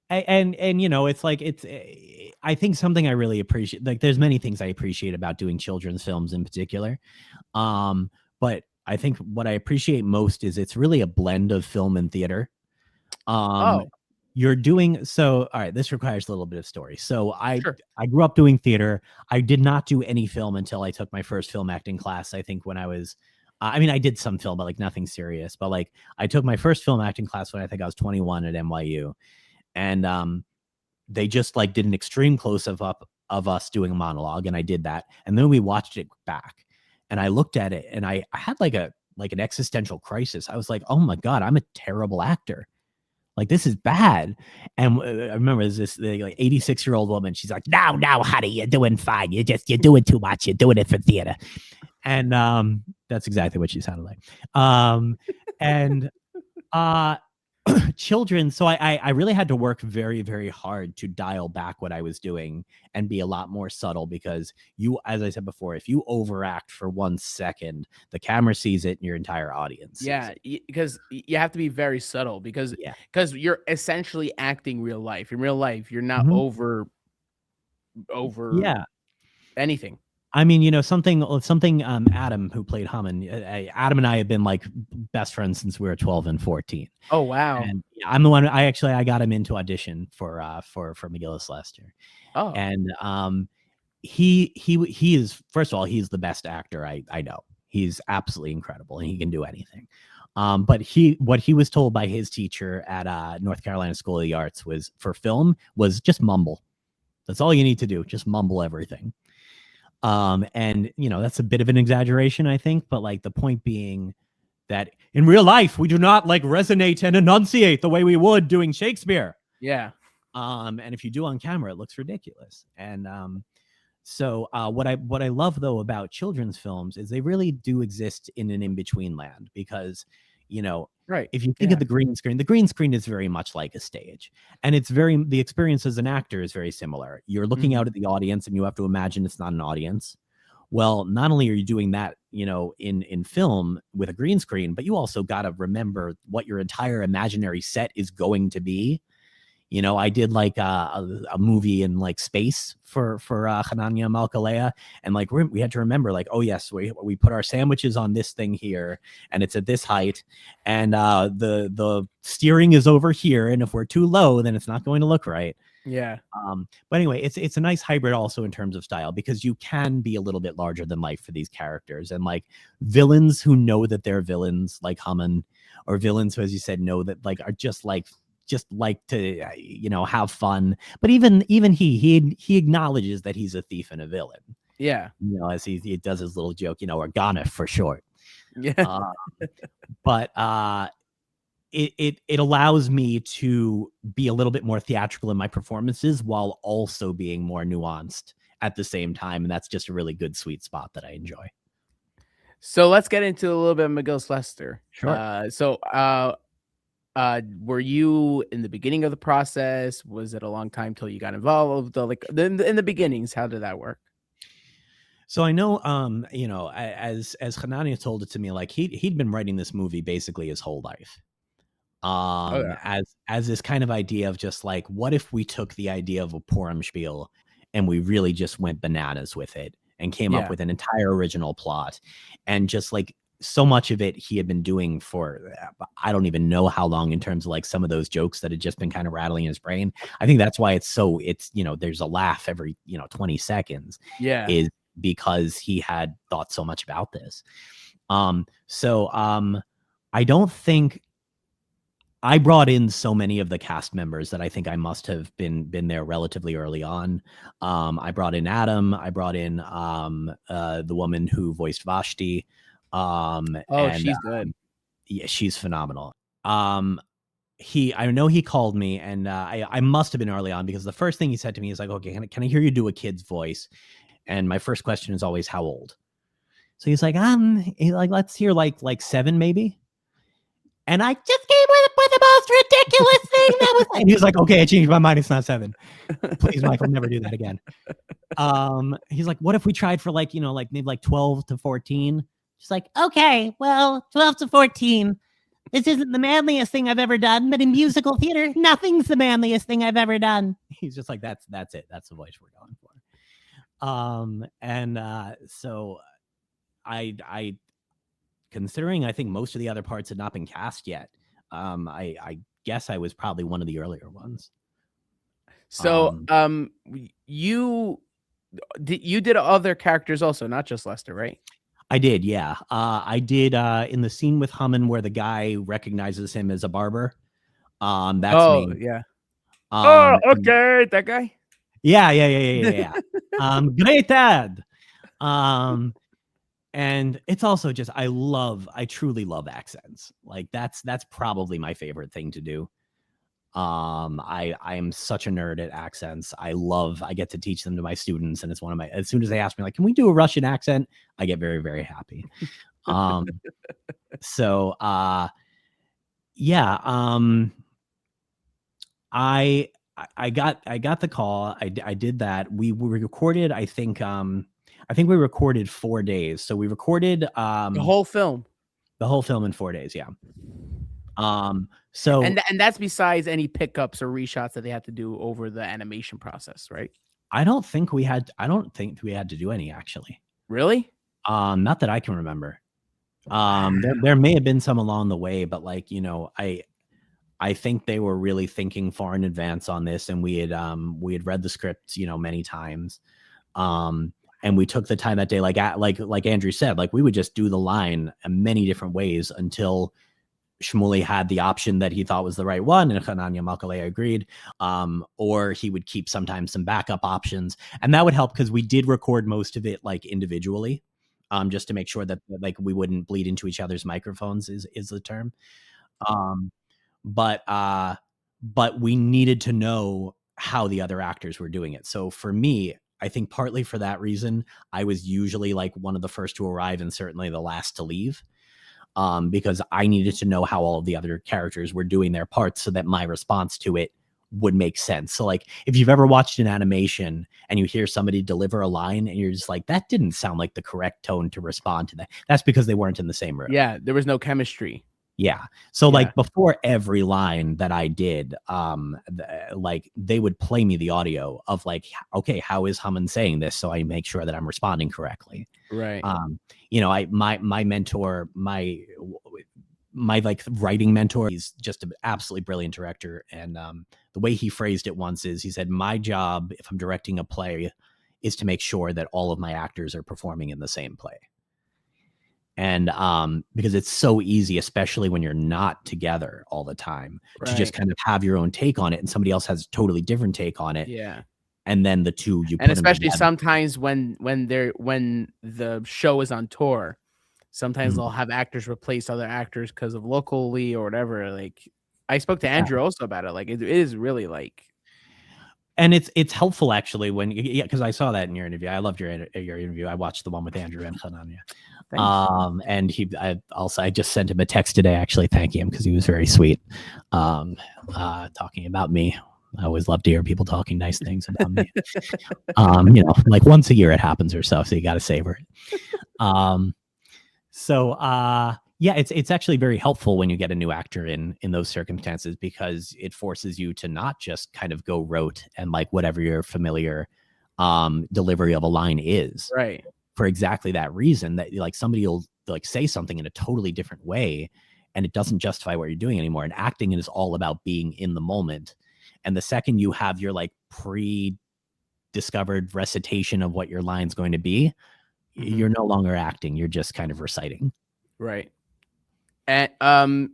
And you know, it's like I think something I really appreciate, like there's many things I appreciate about doing children's films in particular. But I think what I appreciate most is it's really a blend of film and theater. You're doing so. All right, this requires a little bit of story. So I grew up doing theater. I did not do any film until I took my first film acting class. I think when I was, I mean, I did some film, but like nothing serious. But like I took my first film acting class when I think I was 21 at NYU, and they just like did an extreme close-up of us doing a monologue, and I did that, and then we watched it back, and I looked at it, and I had like an existential crisis. I was like, oh my God, I'm a terrible actor. Like, this is bad. And I remember this like 86-year-old woman. She's like, no, honey, you're doing fine. You're doing too much. You're doing it for theater. And that's exactly what she sounded like. children. So I really had to work very, very hard to dial back what I was doing and be a lot more subtle, because you, as I said before, if you overact for 1 second, the camera sees it and your entire audience sees Yeah, it. because you have to be very subtle because Yeah. you're essentially acting real life. In real life, you're not Mhm. over Yeah. anything. I mean, something Adam, who played Hammond, Adam and I have been like best friends since we were 12 and 14. Oh wow. And I'm the one, I got him into audition for McGillis Lester. Oh And he is, first of all, he's the best actor I know. He's absolutely incredible and he can do anything. But what he was told by his teacher at North Carolina School of the Arts was, for film, was just mumble. That's all you need to do. Just mumble everything. And that's a bit of an exaggeration, I think, but like the point being that in real life, we do not like resonate and enunciate the way we would doing Shakespeare. yeah. And if you do on camera, it looks ridiculous. And so what I love though about children's films is they really do exist in an in-between land, because Right. if you think of the green screen is very much like a stage, and the experience as an actor is very similar. You're looking out at the audience and you have to imagine it's not an audience. Well, not only are you doing that, in film with a green screen, but you also got to remember what your entire imaginary set is going to be. I did like a movie in like space for Hanania Malkalea, and like we had to remember, like, oh yes, we put our sandwiches on this thing here, and it's at this height, and the steering is over here, and if we're too low, then it's not going to look right. Yeah. But anyway, it's a nice hybrid also in terms of style, because you can be a little bit larger than life for these characters, and like villains who know that they're villains, like Hammond, or villains who, as you said, know that like are just like to have fun. But even he acknowledges that he's a thief and a villain. Yeah. As he does his little joke, or Ghana for short. Yeah. But it allows me to be a little bit more theatrical in my performances while also being more nuanced at the same time, and that's just a really good sweet spot that I enjoy. So let's get into a little bit of McGillis Lester. Sure. Were you in the beginning of the process? Was it a long time till you got involved? Like in the beginnings, how did that work? So I know, as Hanania told it to me, like he'd been writing this movie basically his whole life. As this kind of idea of just like, what if we took the idea of a Purim spiel and we really just went bananas with it and came up with an entire original plot, and just like, so much of it he had been doing for I don't even know how long, in terms of like some of those jokes that had just been kind of rattling in his brain. I think that's why it's there's a laugh every 20 seconds. Yeah. Is because he had thought so much about this. I don't think I brought in so many of the cast members that I think I must have been there relatively early on. I brought in Adam. I brought in the woman who voiced Vashti. She's good. Yeah, she's phenomenal. I know he called me, and I must have been early on, because the first thing he said to me is like, okay, can I hear you do a kid's voice? And my first question is always, how old? So he's like, let's hear like 7 maybe. And I just came with the most ridiculous thing that was. And he was like, okay, I changed my mind. It's not 7. Please, Michael, never do that again. He's like, what if we tried for like maybe like 12 to 14? She's like, okay, well, 12 to 14. This isn't the manliest thing I've ever done, but in musical theater, nothing's the manliest thing I've ever done. He's just like, that's it. That's the voice we're going for. So I considering I think most of the other parts had not been cast yet, I guess I was probably one of the earlier ones. So you did other characters also, not just Lester, right? I did, yeah. I did in the scene with Hammond where the guy recognizes him as a barber. That's me. Yeah. Okay, that guy. Yeah. Great dad. And it's also just I truly love accents. Like that's probably my favorite thing to do. I am such a nerd at accents. I get to teach them to my students, and it's one of my, as soon as they ask me like, can we do a Russian accent? I get very, very happy. So Yeah. I got the call. I did that. We recorded, I think we recorded 4 days. So we recorded The whole film. the whole film in 4 days, yeah. So And that's besides any pickups or reshots that they have to do over the animation process, right? I don't think we had to do any, actually. Really? Not that I can remember. There may have been some along the way, but like, I think they were really thinking far in advance on this, and we had read the scripts, many times. And we took the time that day, like Andrew said, like we would just do the line in many different ways until Shmuley had the option that he thought was the right one, and Hananya Makalea agreed. Or he would keep sometimes some backup options, and that would help because we did record most of it like individually, just to make sure that like we wouldn't bleed into each other's microphones is the term. But we needed to know how the other actors were doing it. So for me, I think partly for that reason, I was usually like one of the first to arrive and certainly the last to leave, because I needed to know how all of the other characters were doing their parts so that my response to it would make sense. So like if you've ever watched an animation and you hear somebody deliver a line and you're just like, that didn't sound like the correct tone to respond to that, that's because they weren't in the same room. Yeah, there was no chemistry. Yeah. So like before every line that I did, like they would play me the audio of like, okay, how is Haman saying this? So I make sure that I'm responding correctly. Right. My mentor, my like writing mentor, he's just an absolutely brilliant director. And the way he phrased it once is he said, my job, if I'm directing a play, is to make sure that all of my actors are performing in the same play. And because it's so easy, especially when you're not together all the time, to just kind of have your own take on it, and somebody else has a totally different take on it. Yeah. And then the two you and put especially them sometimes when the show is on tour, sometimes they'll have actors replace other actors because of locally or whatever. Like I spoke to Andrew also about it. Like it is really like. And it's helpful actually when because I saw that in your interview. I loved your interview. I watched the one with Andrew and Hananya. And I just sent him a text today, actually thanking him because he was very sweet, talking about me. I always love to hear people talking nice things about me. Like once a year it happens or so you got to savor it. Yeah, it's actually very helpful when you get a new actor in those circumstances, because it forces you to not just kind of go rote and like whatever your familiar delivery of a line is. Right. For exactly that reason, that like somebody will like say something in a totally different way and it doesn't justify what you're doing anymore. And acting is all about being in the moment. And the second you have your like pre-discovered recitation of what your line's going to be, you're no longer acting. You're just kind of reciting. Right. And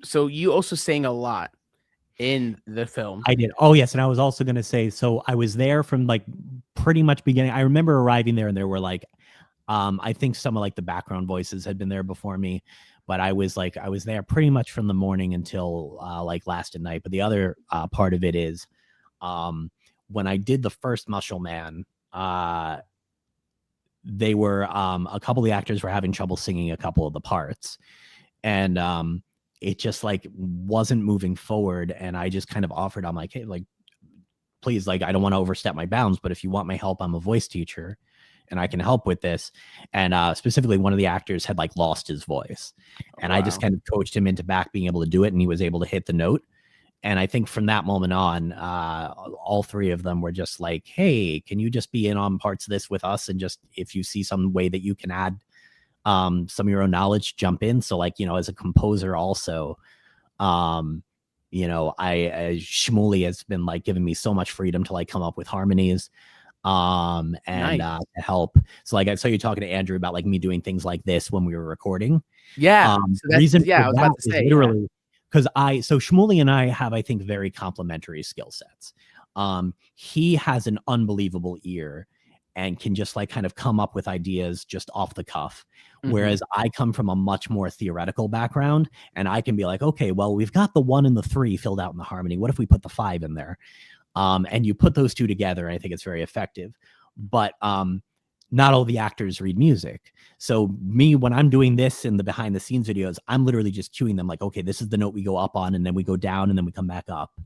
so you also sang a lot in the film. I did. Oh yes. And I was also going to say, so I was there from like pretty much beginning. I remember arriving there and there were like, I think some of like the background voices had been there before me, but I was there pretty much from the morning until like last at night. But the other part of it is when I did the first Muscle Man, they were a couple of the actors were having trouble singing a couple of the parts, and it just like wasn't moving forward. And I just kind of offered, I'm like, hey, like, please, like, I don't want to overstep my bounds, but if you want my help, I'm a voice teacher and I can help with this. And specifically one of the actors had like lost his voice, and I just kind of coached him into back being able to do it, and he was able to hit the note. And I think from that moment on, all three of them were just like, hey, can you just be in on parts of this with us? And just, if you see some way that you can add some of your own knowledge, jump in. So like, as a composer also, Shmuley has been like giving me so much freedom to like come up with harmonies to help. So like, I saw you talking to Andrew about like me doing things like this when we were recording. Yeah. So reason I was about to say, literally, because Shmuley and I have, I think, very complementary skill sets. He has an unbelievable ear and can just like kind of come up with ideas just off the cuff. Whereas I come from a much more theoretical background, and I can be like, okay, well, we've got the 1 and the 3 filled out in the harmony. What if we put the 5 in there? And you put those two together, and I think it's very effective. But not all the actors read music. So me, when I'm doing this in the behind the scenes videos, I'm literally just cueing them like, okay, this is the note we go up on, and then we go down, and then we come back up,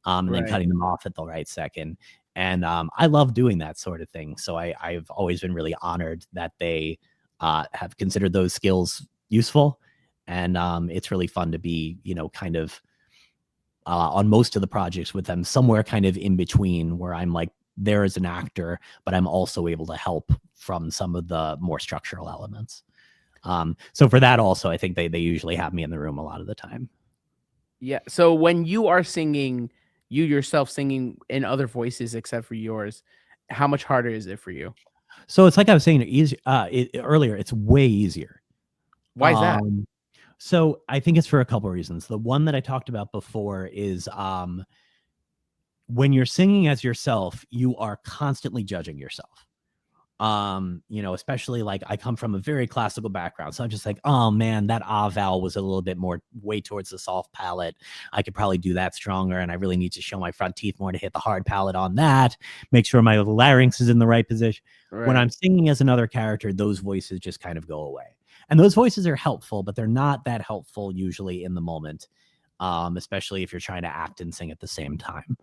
and then cutting them off at the right second. And I love doing that sort of thing. So I've always been really honored that they have considered those skills useful. And it's really fun to be, kind of on most of the projects with them, somewhere kind of in between, where I'm like there as an actor, but I'm also able to help from some of the more structural elements. So for that also, I think they usually have me in the room a lot of the time. Yeah. So when you are singing, you yourself singing in other voices except for yours, how much harder is it for you? So it's like I was saying earlier, it's way easier. Why is that? So I think it's for a couple of reasons. The one that I talked about before is when you're singing as yourself, you are constantly judging yourself. Especially like I come from a very classical background. So I'm just like, oh man, that ah vowel was a little bit more way towards the soft palate. I could probably do that stronger. And I really need to show my front teeth more to hit the hard palate on that. Make sure my larynx is in the right position. Right. When I'm singing as another character, those voices just kind of go away. And those voices are helpful, but they're not that helpful usually in the moment. Especially if you're trying to act and sing at the same time.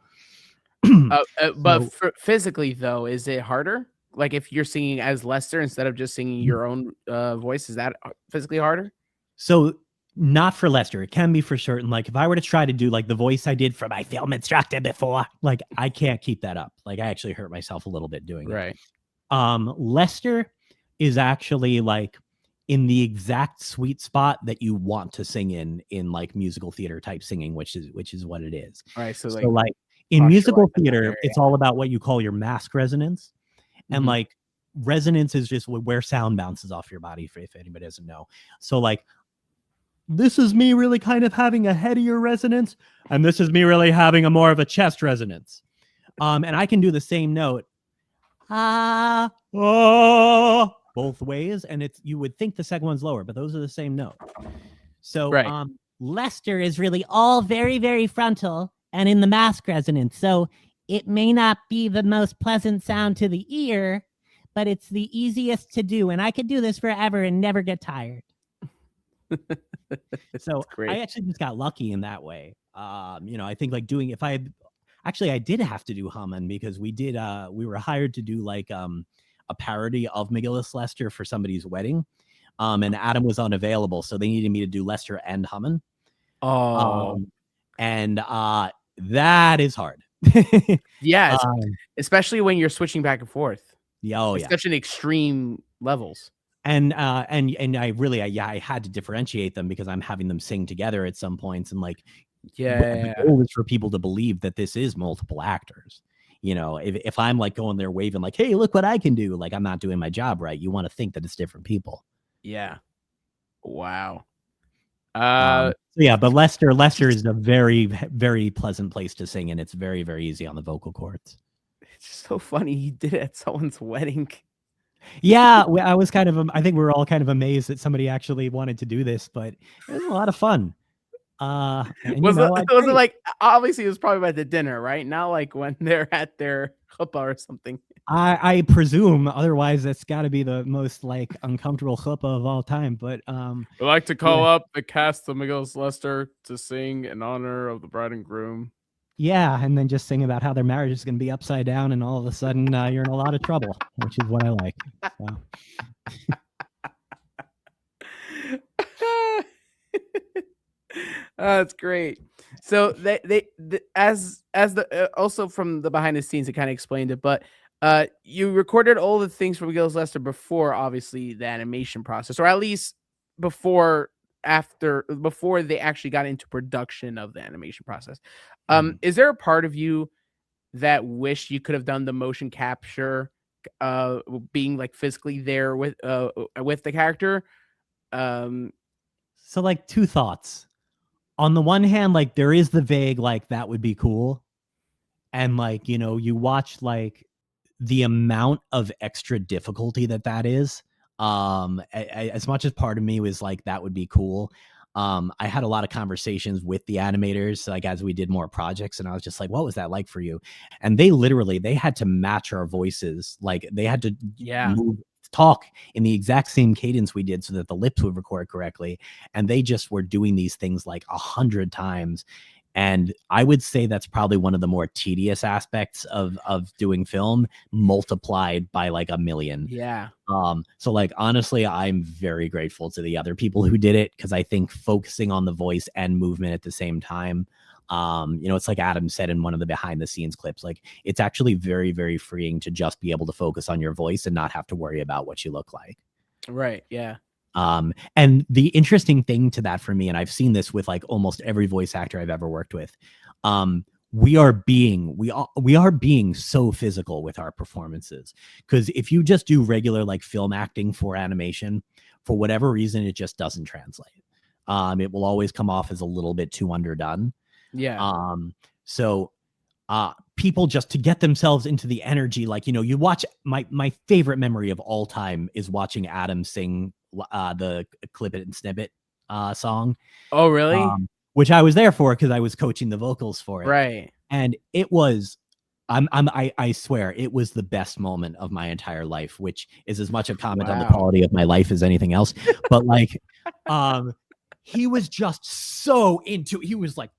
But physically though, is it harder? Like if you're singing as Lester instead of just singing your own voice, is that physically harder? So not for Lester. It can be for certain. Like if I were to try to do like the voice I did for my film instructor before, like I can't keep that up. Like I actually hurt myself a little bit doing it. Lester is actually like in the exact sweet spot that you want to sing in like musical theater type singing, which is what it is. All right. So like in musical theater, it's all about what you call your mask resonance. And like resonance is just where sound bounces off your body, if anybody doesn't know. So like this is me really kind of having a headier resonance, and this is me really having a more of a chest resonance. And I can do the same note both ways, and you would think the second one's lower, but those are the same note. So Lester is really all very, very frontal and in the mask resonance. So it may not be the most pleasant sound to the ear, but it's the easiest to do. And I could do this forever and never get tired. So I actually just got lucky in that way. I think like I did have to do humming because we were hired to do like a parody of McGillis Lester for somebody's wedding. And Adam was unavailable. So they needed me to do Lester and humming. And that is hard. Yeah, especially when you're switching back and forth. It's such an extreme levels. And I had to differentiate them because I'm having them sing together at some points, and like the goal is for people to believe that this is multiple actors. If I'm like going there waving like, hey, look what I can do, like I'm not doing my job right. You want to think that it's different people. Yeah. Wow. But Lester is a very, very pleasant place to sing, and it's very, very easy on the vocal cords. It's just so funny he did it at someone's wedding. Yeah, I think we were all kind of amazed that somebody actually wanted to do this, but it was a lot of fun. Was it like, obviously it was probably at the dinner, right? Not like when they're at their chuppah or something. I presume, otherwise that's got to be the most like uncomfortable chuppah of all time. But we'd like to call up the cast of McGillis Lester to sing in honor of the bride and groom. Yeah, and then just sing about how their marriage is going to be upside down, and all of a sudden you're in a lot of trouble, which is what I like. So. That's great. So also from the behind the scenes, it kind of explained it, but you recorded all the things for McGillis Lester before, obviously, the animation process, or at least before they actually got into production of the animation process. Is there a part of you that wish you could have done the motion capture, being like physically there with the character? So like two thoughts. On the one hand, like there is the vague, like that would be cool. And like, you watch like the amount of extra difficulty that is. As much as part of me was like, that would be cool. I had a lot of conversations with the animators, like as we did more projects, and I was just like, what was that like for you? And they had to match our voices. Like they had to Yeah. talk in the exact same cadence we did so that the lips would record correctly. And they just were doing these things like 100 times. And I would say that's probably one of the more tedious aspects of doing film, multiplied by like a million. Yeah. So like honestly, I'm very grateful to the other people who did it, because I think focusing on the voice and movement at the same time, it's like Adam said in one of the behind the scenes clips, like it's actually very, very freeing to just be able to focus on your voice and not have to worry about what you look like. Right. Yeah. And the interesting thing to that for me, and I've seen this with like almost every voice actor I've ever worked with, we are being so physical with our performances, because if you just do regular like film acting for animation, for whatever reason, it just doesn't translate. It will always come off as a little bit too underdone. Yeah. So people, just to get themselves into the energy, like, you watch my favorite memory of all time is watching Adam sing the Clip It and Snip It song. Oh, really? Which I was there for because I was coaching the vocals for it. Right. And it was, I swear, it was the best moment of my entire life, which is as much a comment on the Wow. quality of my life as anything else. But like, he was just so into it. He was like,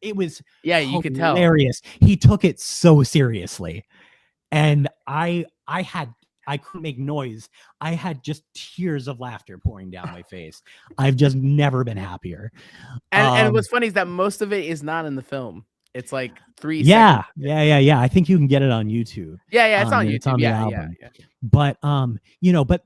it was Yeah, you could tell. hilarious. He took it so seriously. And I couldn't make noise. I had just tears of laughter pouring down my face. I've just never been happier. And what's funny is that most of it is not in the film. It's like 3 Yeah, seconds. yeah. I think you can get it on YouTube. Yeah, it's on and YouTube. It's on the Yeah. album. But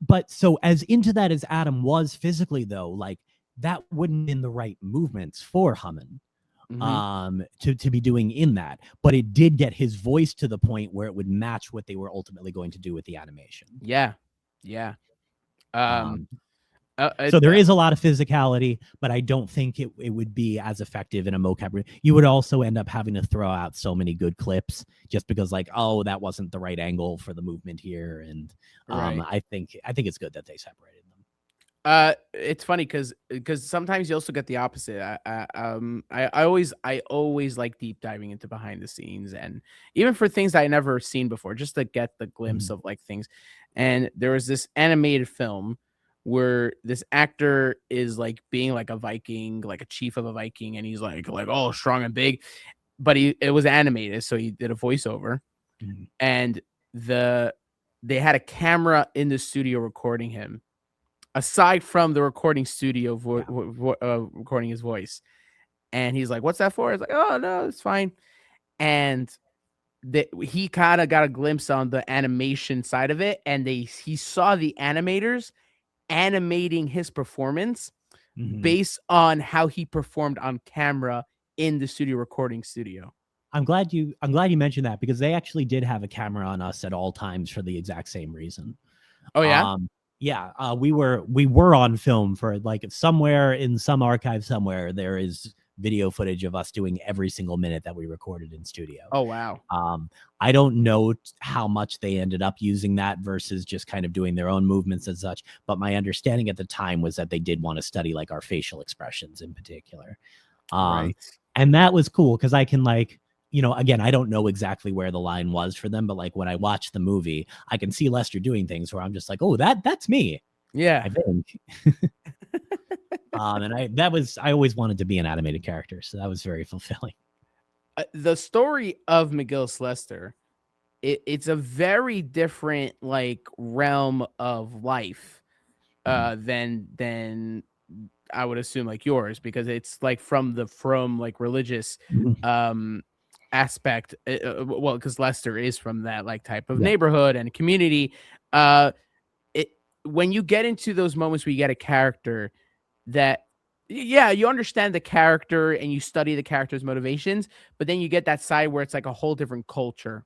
but so as into that as Adam was physically, though, like that wouldn't have been the right movements for Hammond to be doing in that. But it did get his voice to the point where it would match what they were ultimately going to do with the animation. Yeah. So there is a lot of physicality, but I don't think it would be as effective in a mocap. You would also end up having to throw out so many good clips just because, like, oh, that wasn't the right angle for the movement here. And Right. I think it's good that they separated them. It's funny because sometimes you also get the opposite. I always like deep diving into behind the scenes, and even for things I never seen before, just to get the glimpse of like things. And there was this animated film where this actor is like being like a Viking, like a chief of a Viking, and he's like oh, strong and big, but it was animated, so he did a voiceover, and they had a camera in the studio recording him, aside from the recording studio recording his voice. And he's like, what's that for? It's like, oh no, it's fine. And he kind of got a glimpse on the animation side of it, and he saw the animators animating his performance based on how he performed on camera in the recording studio. I'm glad you mentioned that, because they actually did have a camera on us at all times for the exact same reason. Oh yeah. Yeah, we were on film for like somewhere in some archive somewhere. There is video footage of us doing every single minute that we recorded in studio. Oh wow. I don't know how much they ended up using that versus just kind of doing their own movements and such, but my understanding at the time was that they did want to study like our facial expressions in particular. Right. And that was cool because I can like, again, I don't know exactly where the line was for them, but like when I watch the movie, I can see Lester doing things where I'm just like, oh, that's me. Yeah. I think. And I always wanted to be an animated character, so that was very fulfilling. The story of McGill's Lester, it's a very different like realm of life than I would assume like yours, because it's like from like religious aspect. Well, because Lester is from that like type of neighborhood and community. When you get into those moments where you get a character that, yeah, you understand the character and you study the character's motivations, but then you get that side where it's like a whole different culture.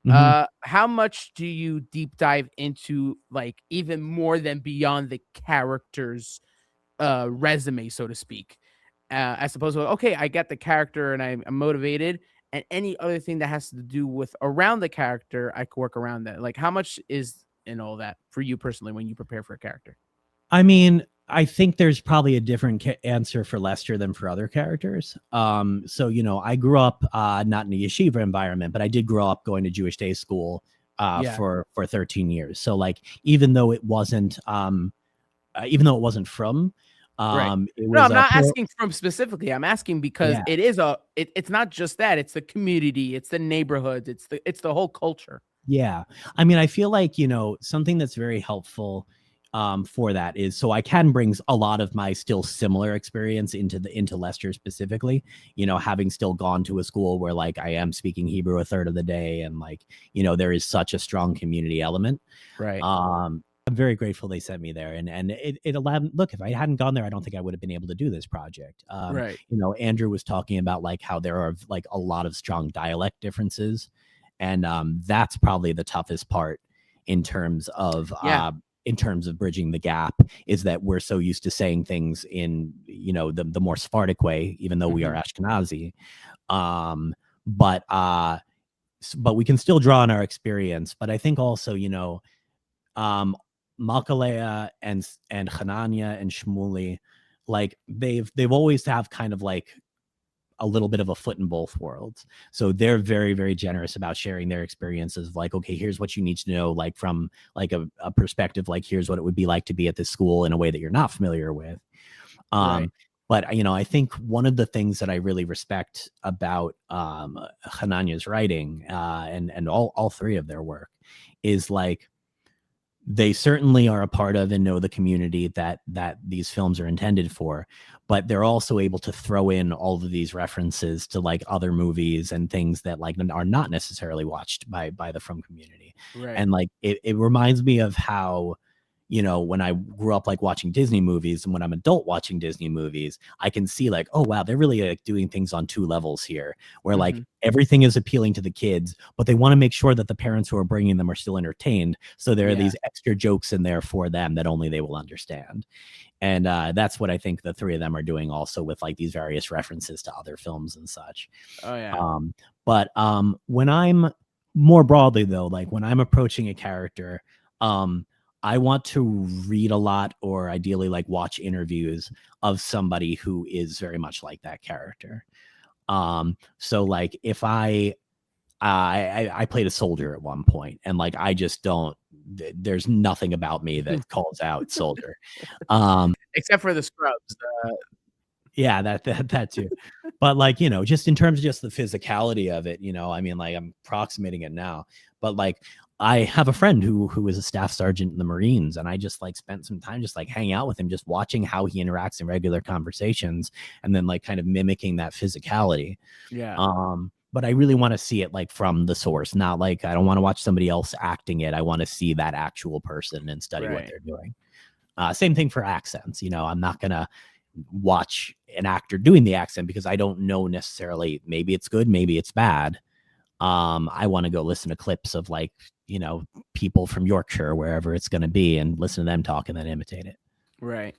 How much do you deep dive into like even more than beyond the character's resume, so to speak, as opposed to, okay, I get the character and I'm motivated, and any other thing that has to do with around the character, I could work around that. Like, how much is in all that for you personally when you prepare for a character? I mean, I think there's probably a different answer for Lester than for other characters. So I grew up not in a yeshiva environment, but I did grow up going to Jewish day school Yeah. for 13 years. So like even though it wasn't from Right. it No, was I'm not pro- asking from specifically. I'm asking because yeah. it is it's not just that. It's the community, it's the neighborhoods, it's the whole culture. Yeah. I mean, I feel like, something that's very helpful for that is so I can bring a lot of my still similar experience into Leicester specifically, having still gone to a school where like I am speaking Hebrew a third of the day and like, there is such a strong community element. Right. I'm very grateful they sent me there and it allowed look, if I hadn't gone there, I don't think I would have been able to do this project. Right. Andrew was talking about like how there are like a lot of strong dialect differences. And that's probably the toughest part in terms of bridging the gap is that we're so used to saying things in the more Sephardic way, even though we are Ashkenazi. But we can still draw on our experience. But I think also Malkalea and Hanania and Shmuli, like they've always have kind of like a little bit of a foot in both worlds. So they're very, very generous about sharing their experiences. Like, okay, here's what you need to know, like from like a perspective, like here's what it would be like to be at this school in a way that you're not familiar with. Right. But I think one of the things that I really respect about Hanania's writing and all three of their work is like they certainly are a part of and know the community that these films are intended for, but they're also able to throw in all of these references to like other movies and things that like are not necessarily watched by the Frum community. Right. And like it reminds me of how when I grew up like watching Disney movies and when I'm adult watching Disney movies, I can see like, oh wow, they're really like doing things on two levels here where like everything is appealing to the kids, but they want to make sure that the parents who are bringing them are still entertained. So there are these extra jokes in there for them that only they will understand. And that's what I think the three of them are doing also with like these various references to other films and such. Oh yeah. But when I'm more broadly though, like when I'm approaching a character, I want to read a lot or ideally like watch interviews of somebody who is very much like that character. So like if I played a soldier at one point and like I just don't there's nothing about me that calls out soldier. Except for the scrubs. Yeah, that too. But like, just in terms of just the physicality of it, I mean, like I'm approximating it now, but like I have a friend who is a staff sergeant in the Marines, and I just like spent some time just like hanging out with him, just watching how he interacts in regular conversations, and then like kind of mimicking that physicality. Yeah. But I really want to see it like from the source, not like I don't want to watch somebody else acting it. I want to see that actual person and study what they're doing. Same thing for accents. I'm not gonna watch an actor doing the accent because I don't know necessarily. Maybe it's good, maybe it's bad. I want to go listen to clips of like people from Yorkshire, wherever it's going to be, and listen to them talk and then imitate it. Right.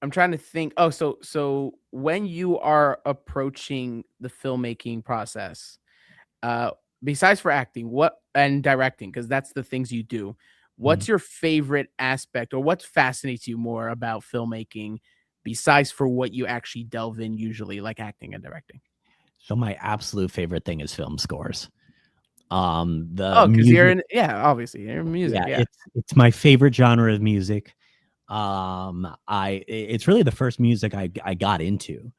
I'm trying to think. Oh, so when you are approaching the filmmaking process, besides for acting, what and directing, because that's the things you do. What's your favorite aspect, or what fascinates you more about filmmaking, besides for what you actually delve in usually, like acting and directing? So my absolute favorite thing is film scores. Because you're in, obviously you're in music. Yeah. It's my favorite genre of music. It's really the first music I got into.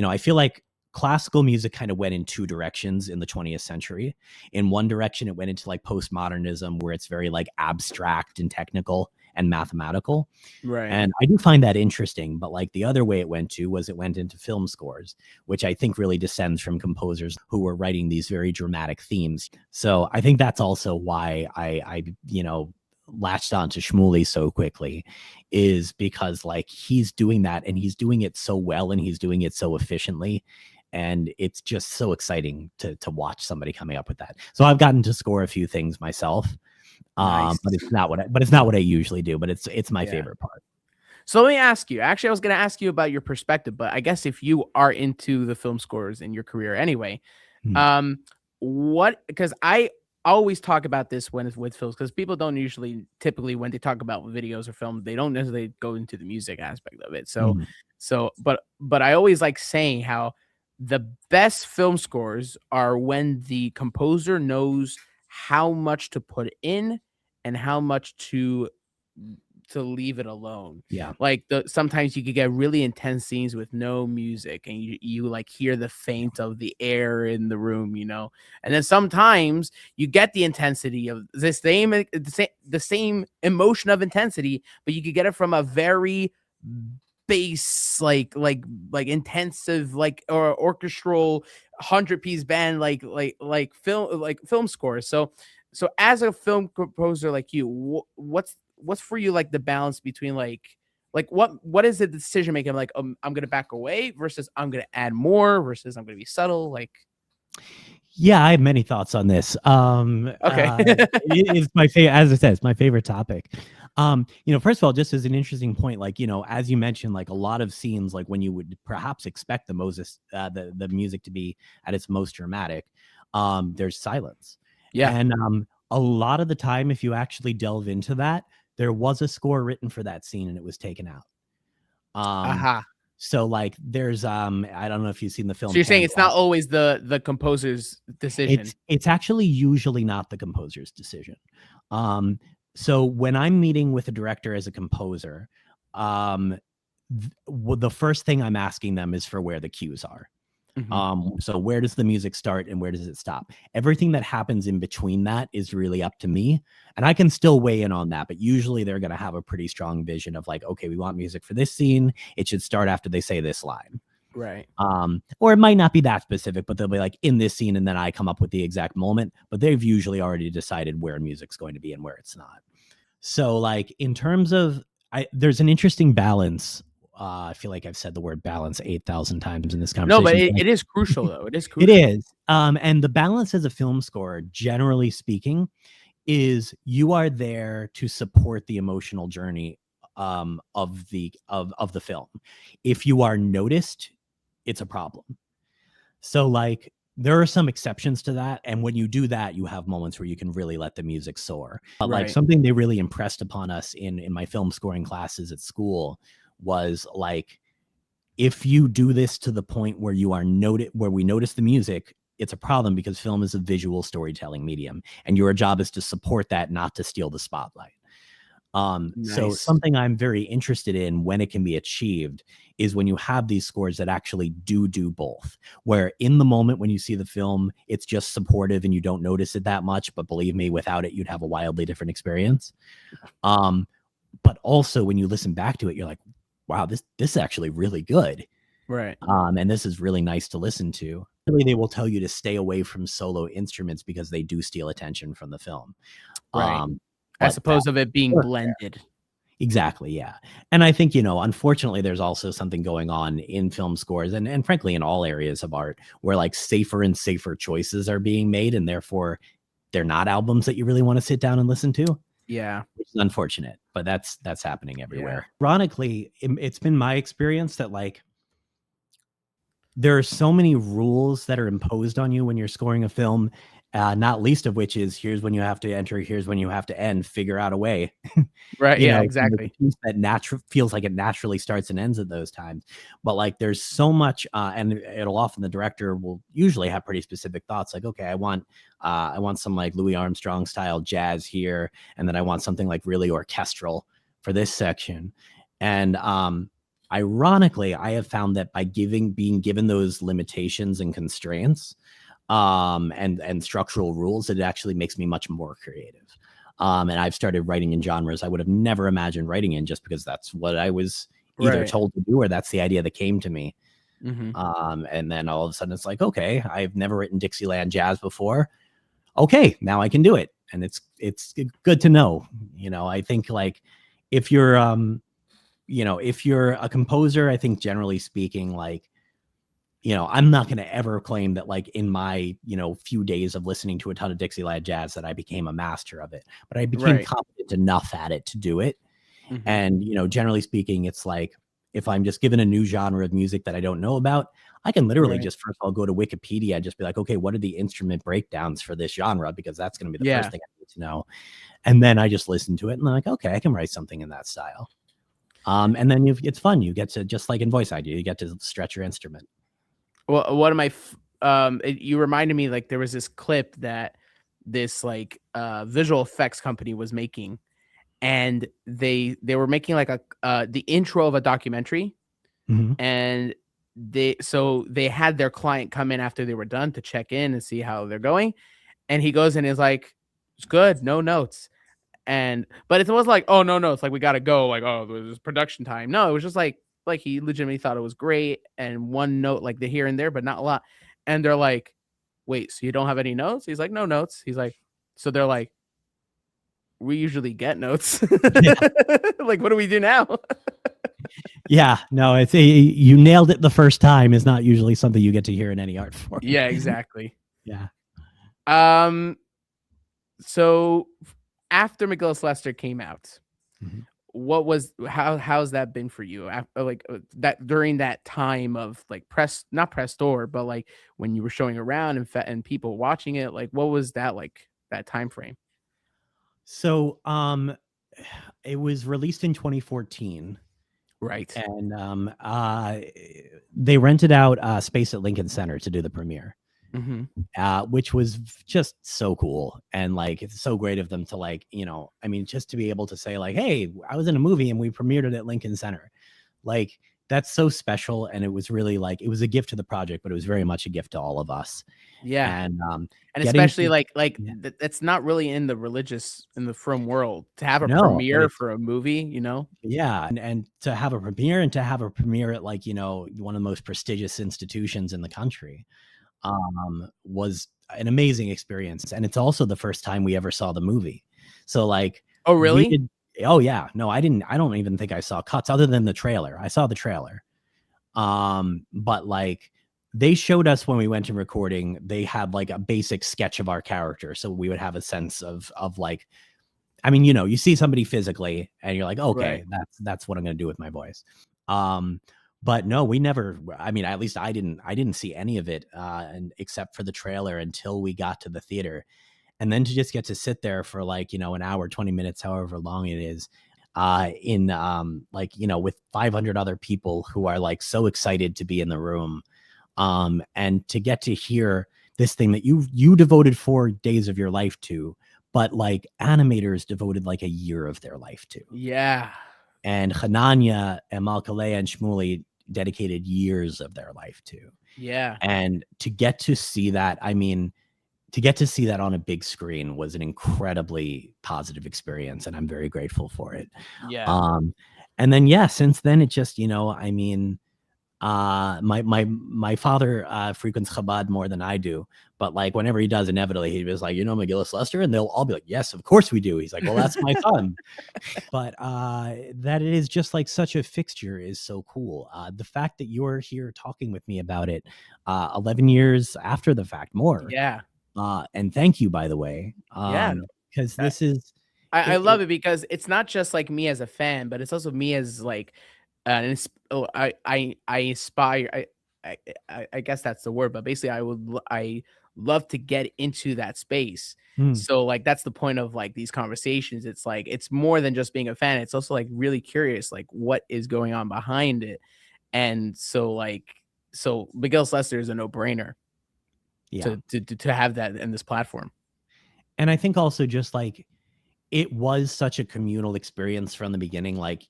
I feel like classical music kind of went in two directions in the 20th century. In one direction, it went into like postmodernism, where it's very like abstract and technical and mathematical. Right. And I do find that interesting. But like the other way it went into film scores, which I think really descends from composers who were writing these very dramatic themes. So I think that's also why I latched on to Shmuley so quickly, is because like he's doing that and he's doing it so well and he's doing it so efficiently. And it's just so exciting to watch somebody coming up with that. So I've gotten to score a few things myself. Nice. But it's not what I usually do, but it's my favorite part. So let me ask you, actually, I was going to ask you about your perspective, but I guess if you are into the film scores in your career anyway, because I always talk about this when it's with films, because people don't typically when they talk about videos or film, they don't necessarily go into the music aspect of it. So Mhm. but I always like saying how the best film scores are when the composer knows how much to put in and how much to leave it alone. Yeah. Like sometimes you could get really intense scenes with no music, and you like hear the faint of the air in the room, and then sometimes you get the intensity of the same emotion of intensity, but you could get it from a very bass, intensive, or orchestral 100-piece band, like film score. So as a film composer like you, what's for you like the balance between what is the decision making, like I'm gonna back away versus I'm gonna add more versus I'm gonna be subtle, like? Yeah, I have many thoughts on this. Okay. It's my favorite, as I said, it's my favorite topic. First of all, just as an interesting point, like, as you mentioned, like a lot of scenes, like when you would perhaps expect the music to be at its most dramatic, there's silence. Yeah. And a lot of the time, if you actually delve into that, there was a score written for that scene and it was taken out. Aha. So like there's I don't know if you've seen the film. So you're saying it's not always the composer's decision. It's actually usually not the composer's decision. So when I'm meeting with a director as a composer, the first thing I'm asking them is for where the cues are. So where does the music start and where does it stop? Everything that happens in between that is really up to me, and I can still weigh in on that, but usually they're going to have a pretty strong vision of like, okay, we want music for this scene, it should start after they say this line. Right. Or it might not be that specific, but they'll be like in this scene, and then I come up with the exact moment, but they've usually already decided where music's going to be and where it's not. So like in terms of, there's an interesting balance. I feel like I've said the word balance 8,000 times in this conversation. No, but it is crucial though. It is crucial. It is. And the balance as a film score, generally speaking, is you are there to support the emotional journey of the film. If you are noticed, it's a problem. So like there are some exceptions to that, and when you do that, you have moments where you can really let the music soar. But like something they really impressed upon us in my film scoring classes at school was like, if you do this to the point where you are where we notice the music, it's a problem, because film is a visual storytelling medium, and your job is to support that, not to steal the spotlight. So something I'm very interested in when it can be achieved is when you have these scores that actually do both, where in the moment when you see the film, it's just supportive and you don't notice it that much, but believe me, without it, you'd have a wildly different experience. But also when you listen back to it, you're like, wow, this is actually really good. Right. And this is really nice to listen to. Really, they will tell you to stay away from solo instruments because they do steal attention from the film. Right. I suppose of it being blended. Exactly, yeah. And I think, unfortunately, there's also something going on in film scores and frankly in all areas of art where like safer and safer choices are being made, and therefore they're not albums that you really want to sit down and listen to. Yeah. Which is unfortunate, but that's happening everywhere. Yeah. Ironically, it's been my experience that like there are so many rules that are imposed on you when you're scoring a film, not least of which is here's when you have to enter, here's when you have to end, figure out a way. Right. Yeah, exactly. That feels like it naturally starts and ends at those times. But like there's so much, and it'll often, the director will usually have pretty specific thoughts like, okay, I want some like Louis Armstrong style jazz here, and then I want something like really orchestral for this section. And ironically, I have found that by being given those limitations and constraints, and structural rules, it actually makes me much more creative. And I've started writing in genres I would have never imagined writing in, just because that's what I was either told to do or that's the idea that came to me. And then all of a sudden it's like, okay, I've never written Dixieland jazz before. Okay, now I can do it. And it's good to know. I think like if you're if you're a composer, I think generally speaking, like, I'm not going to ever claim that like in my, few days of listening to a ton of Dixieland jazz that I became a master of it, but I became competent enough at it to do it. And, generally speaking, it's like, if I'm just given a new genre of music that I don't know about, I can literally Right. just first of all go to Wikipedia and just be like, okay, what are the instrument breakdowns for this genre? Because that's going to be the Yeah. first thing I need to know. And then I just listen to it and I'm like, okay, I can write something in that style. And then it's fun. You get to, just like in voice idea, you get to stretch your instrument. Well, one of my you reminded me, like, there was this clip that this like visual effects company was making, and they were making like the intro of a documentary, Mhm. and they had their client come in after they were done to check in and see how they're going, and he goes in and is like, it's good, no notes. But it was like, oh, no notes, like we gotta go, like, oh, there's production time. No, it was just like he legitimately thought it was great, and one note like the here and there, but not a lot. And they're like, wait, so you don't have any notes? He's like, no notes. He's like, so they're like, we usually get notes. Like, what do we do now? Yeah, no, it's you nailed it the first time is not usually something you get to hear in any art form. Yeah, exactly. Yeah. So after McGillis Lester came out, Mhm. what was how's that been for you? That during that time of like not press tour, but like when you were showing around and people watching it, like what was that like, that time frame? So it was released in 2014. Right. And they rented out space at Lincoln Center to do the premiere. Which was just so cool. And like, it's so great of them to like, I mean, just to be able to say like, hey, I was in a movie and we premiered it at Lincoln Center. Like, that's so special. And it was really like, it was a gift to the project, but it was very much a gift to all of us. Yeah. And especially yeah. that's not really in the frum world to have a No, premiere for a movie, Yeah. And to have a premiere at like, one of the most prestigious institutions in the country. Was an amazing experience. And it's also the first time we ever saw the movie. So like, Oh, really? Oh yeah. No, I don't even think I saw cuts other than the trailer. I saw the trailer. But like they showed us when we went to recording, they had like a basic sketch of our character. So we would have a sense of like, I mean, you see somebody physically and you're like, okay, Right. that's what I'm going to do with my voice. But no, we never, I mean, at least I didn't see any of it, and except for the trailer until we got to the theater. And then to just get to sit there for like, an hour, 20 minutes, however long it is, in, like, with 500 other people who are like so excited to be in the room. And to get to hear this thing that you devoted 4 days of your life to, but like animators devoted like a year of their life to. Yeah. And Hananya and Malkalea and Shmuley dedicated years of their life to. Yeah. And to get to see that, I mean, to get to see that on a big screen was an incredibly positive experience. And I'm very grateful for it. Yeah. And then, yeah, since then it just, I mean, my father frequents Chabad more than I do, but like whenever he does, inevitably he was like, McGillis Lester, and they'll all be like, yes, of course we do. He's like, well, that's my son. But that it is just like such a fixture is so cool. The fact that you're here talking with me about it 11 years after the fact, more. Yeah. And thank you, by the way. Yeah. Because this is I love it because it's not just like me as a fan, but it's also me as like I aspire. I guess that's the word, but basically I love to get into that space. So like that's the point of like these conversations. It's like it's more than just being a fan. It's also like really curious, like what is going on behind it. And so McGillis Lester is a no-brainer. Yeah. To have that in this platform. And I think also just like it was such a communal experience from the beginning. Like,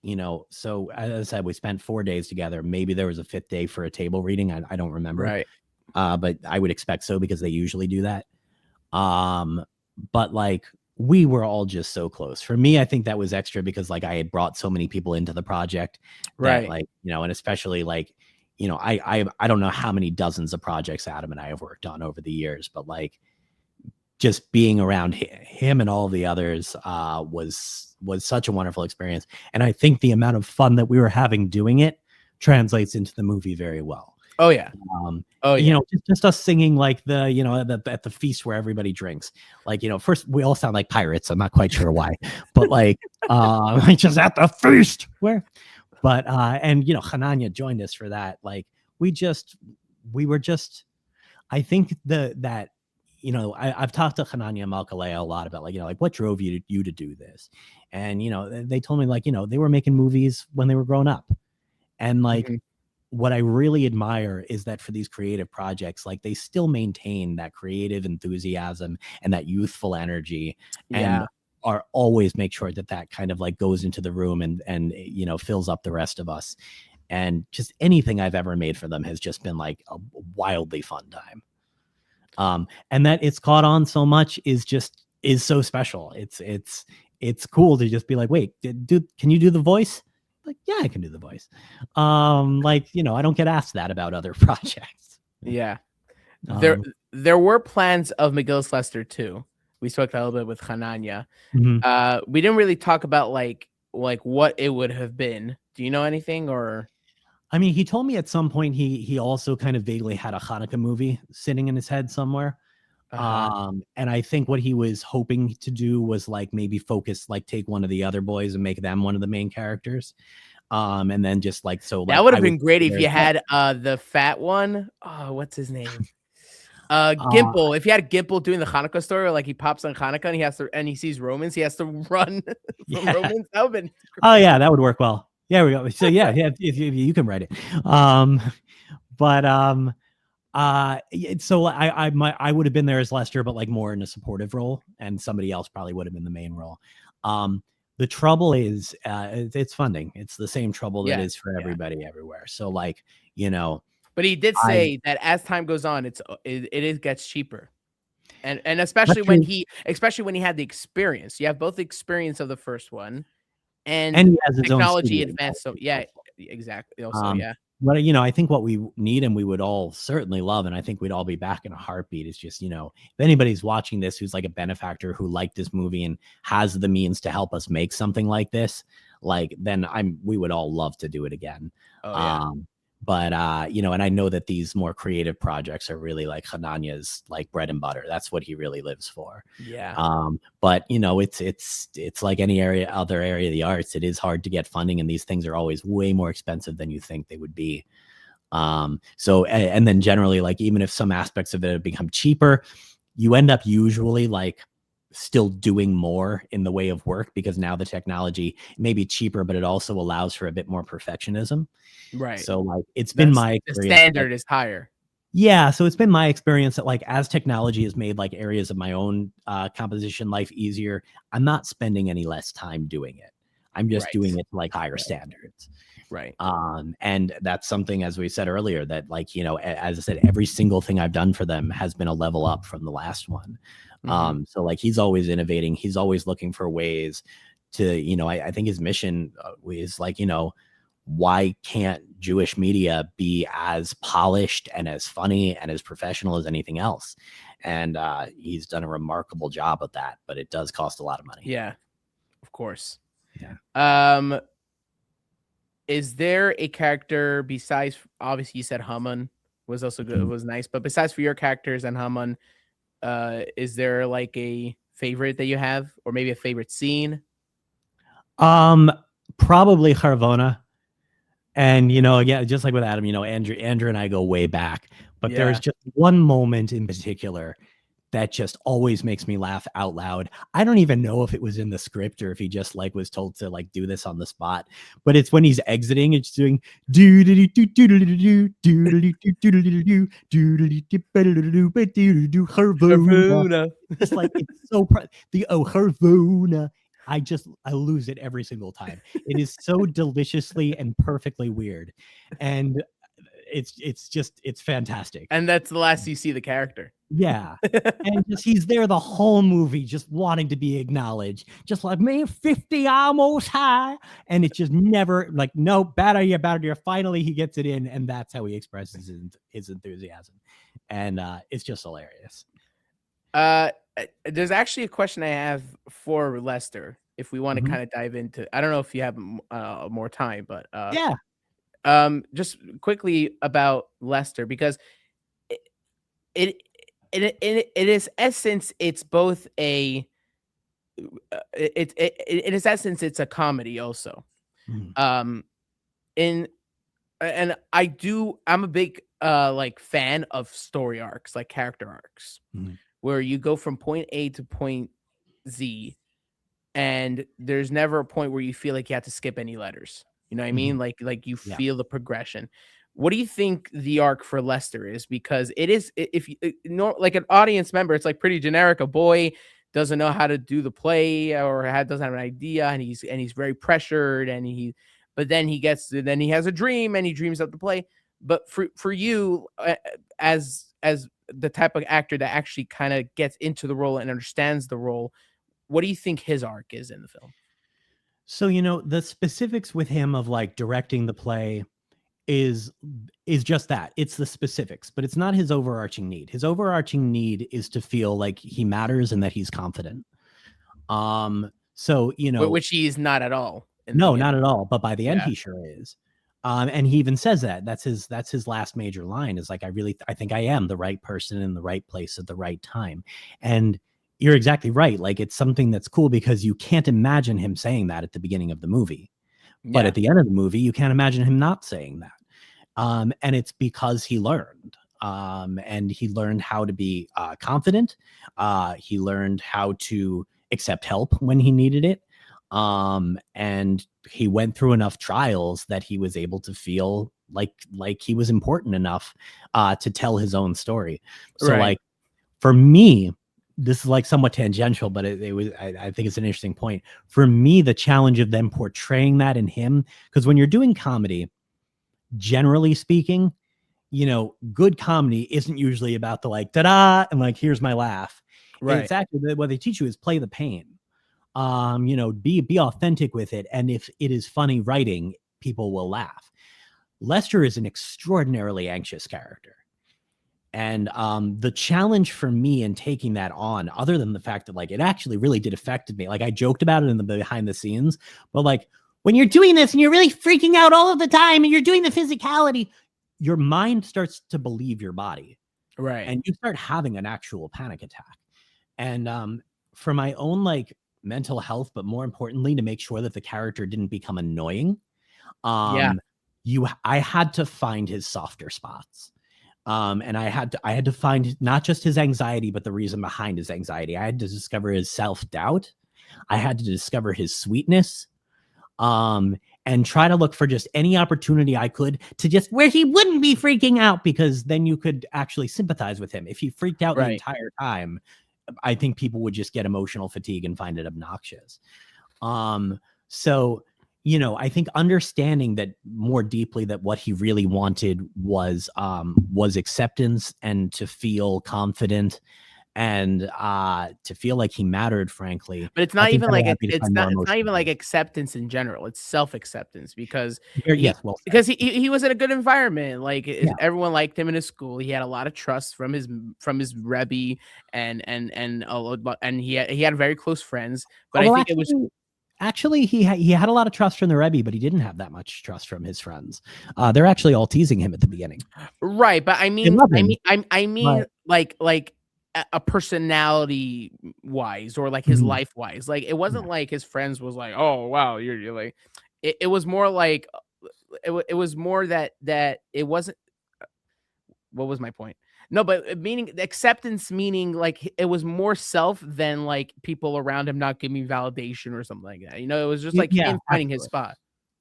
so as I said, we spent 4 days together. Maybe there was a 5th day for a table reading. I don't remember. Right. But I would expect so because they usually do that. But like we were all just so close. For me, I think that was extra because like I had brought so many people into the project. That, right. like, and especially like, I don't know how many dozens of projects Adam and I have worked on over the years, but like just being around him and all the others was such a wonderful experience. And I think the amount of fun that we were having doing it translates into the movie very well. Oh yeah. Just us singing like the, at the feast where everybody drinks. Like, first we all sound like pirates. I'm not quite sure why, but like just at the feast But and Hananya joined us for that. Like we were just, I think that I've talked to Hananya and Malkalea a lot about like what drove you to do this, and they told me they were making movies when they were growing up, and like Mhm. what I really admire is that for these creative projects, like they still maintain that creative enthusiasm and that youthful energy, and Yeah. are always make sure that kind of like goes into the room and fills up the rest of us. And just anything I've ever made for them has just been like a wildly fun time. And that it's caught on so much is so special. It's cool to just be like, wait, can you do the voice? Like, yeah, I can do the voice. I don't get asked that about other projects. Yeah. Um, There were plans of McGill's Lester too. We spoke a little bit with Hananya. mhm. We didn't really talk about like what it would have been. Do you know anything or? I mean, he told me at some point he also kind of vaguely had a Hanukkah movie sitting in his head somewhere. Uh-huh. And I think what he was hoping to do was like maybe focus, like take one of the other boys and make them one of the main characters. And then just like That would I have would been great be if there you as well. had the fat one. Oh, what's his name? Uh, Gimple. If you had Gimple doing the Hanukkah story, or like he pops on Hanukkah and he sees Romans, he has to run from yeah. Romans. That would have been Oh great. yeah, that would work well. Yeah, we go. So yeah, yeah, if you can write it. But so I would have been there as Lester, but like more in a supportive role, and somebody else probably would have been the main role. The trouble is, it's funding. It's the same trouble that Yeah, is for yeah. everybody everywhere. So like, you know, But he did I say that as time goes on, it gets cheaper. And that's especially true, when he had the experience. You have both the experience of the first one and and he has his own technology studio now, advanced. So which is yeah, helpful. exactly. Also, Um, yeah. but I think what we need and we would all certainly love, and I think we'd all be back in a heartbeat, is just, if anybody's watching this who's like a benefactor who liked this movie and has the means to help us make something like this, like then we would all love to do it again. Oh yeah. Um, but and I know that these more creative projects are really like Hananya's like bread and butter. That's what he really lives for. Yeah. But it's like any other area of the arts. It is hard to get funding, and these things are always way more expensive than you think they would be. So and then generally, like even if some aspects of it have become cheaper, you end up usually like still doing more in the way of work because now the technology may be cheaper, but it also allows for a bit more perfectionism. Right. So like it's been my The experience that standard is higher. yeah, so it's been my experience that like as technology has made like areas of my own composition life easier, I'm not spending any less time doing it. I'm just Right. doing it to like higher standards. Right. And that's something, as we said earlier, that like, as I said, every single thing I've done for them has been a level up from the last one. Mhm. So like he's always innovating. He's always looking for ways to, I think his mission is like, why can't Jewish media be as polished and as funny and as professional as anything else? And he's done a remarkable job of that, but it does cost a lot of money. Yeah. Of course. Yeah. Is there a character besides obviously you said Haman was also good, Mhm. was nice, but besides for your characters and Haman, is there like a favorite that you have or maybe a favorite scene? Probably Harvona. And again, just like with Adam, Andrew and I go way back, but there's Yeah. just one moment in particular that just always makes me laugh out loud. I don't even know if it was in the script or if he just like was told to like do this on the spot, but it's when he's exiting, it's doing Harvona. Haruna. It's like it's so the Harvona. I lose it every single time. It is so deliciously and perfectly weird, and it's fantastic. And that's the last you see the character. Yeah. And just he's there the whole movie just wanting to be acknowledged. Just like me, 50 almost high. And it's just never like, no, bad idea, bad idea. Finally, he gets it in, and that's how he expresses his enthusiasm. And it's just hilarious. There's actually a question I have for Lester. If we want to Mhm. kind of dive into, I don't know if you have more time, but Yeah. just quickly about Lester because it it in its essence it's both a in its essence it's a comedy also. Mhm. Um, in and I'm a big like fan of story arcs, like character arcs, Mhm. where you go from point A to point Z, and there's never a point where you feel like you have to skip any letters. You know what I mean? Mhm. Like you Yeah. feel the progression. What do you think the arc for Lester is? Because it is, if you know, like an audience member, it's like pretty generic. A boy doesn't know how to do the play or doesn't have an idea, and he's very pressured, and but then he has a dream and he dreams of the play. But for you, as the type of actor that actually kind of gets into the role and understands the role, what do you think his arc is in the film? So, the specifics with him of like directing the play is just that. It's the specifics, but it's not his overarching need. His overarching need is to feel like he matters and that he's confident. So, Which he is not at all in the no, not beginning. at all. But by the end, Yeah. he sure is. And he even says that that's his last major line is like, I think I am the right person in the right place at the right time. And you're exactly right. Like it's something that's cool because you can't imagine him saying that at the beginning of the movie. But Yeah. at the end of the movie, you can't imagine him not saying that. And it's because he learned. And he learned how to be confident. He learned how to accept help when he needed it. And he went through enough trials that he was able to feel like he was important enough to tell his own story. So Right. like for me, this is like somewhat tangential, but it was I think it's an interesting point. For me, the challenge of them portraying that in him, because when you're doing comedy, generally speaking, good comedy isn't usually about the like ta-da and like here's my laugh. Right. It's actually what they teach you is play the pain. Be authentic with it, and if it is funny writing, people will laugh. Lester is an extraordinarily anxious character. And the challenge for me in taking that on, other than the fact that like it actually really did affect me, like I joked about it in the behind the scenes, but like when you're doing this and you're really freaking out all of the time and you're doing the physicality, your mind starts to believe your body, Right. and you start having an actual panic attack. And for my own like mental health, but more importantly, to make sure that the character didn't become annoying, Yeah. I had to find his softer spots. And I had to find not just his anxiety, but the reason behind his anxiety. I had to discover his self-doubt. I had to discover his sweetness. And try to look for just any opportunity I could to just where he wouldn't be freaking out, because then you could actually sympathize with him. If he freaked out the Right. entire time, I think people would just get emotional fatigue and find it obnoxious. So I think understanding that more deeply, that what he really wanted was acceptance and to feel confident and to feel like he mattered, frankly. But it's I not think even that like allowed me to find more it's not emotional even like relief. acceptance in general. It's self-acceptance because Yes, well said. because he was in a good environment. Like Yeah. everyone liked him in his school. He had a lot of trust from his Rebbe and he had very close friends. But I Although think it was actually he had a lot of trust from the Rebbe, but he didn't have that much trust from his friends. They're actually all teasing him at the beginning. right. But They love him, I mean but like a personality wise or like his Mhm. life wise. Like it wasn't Yeah. like his friends was like, oh wow, you're like it was more like it was more that it wasn't. What was my point? No, but meaning acceptance, meaning like it was more self than like people around him not giving me validation or something like that. It was just like Yeah, him finding his absolutely.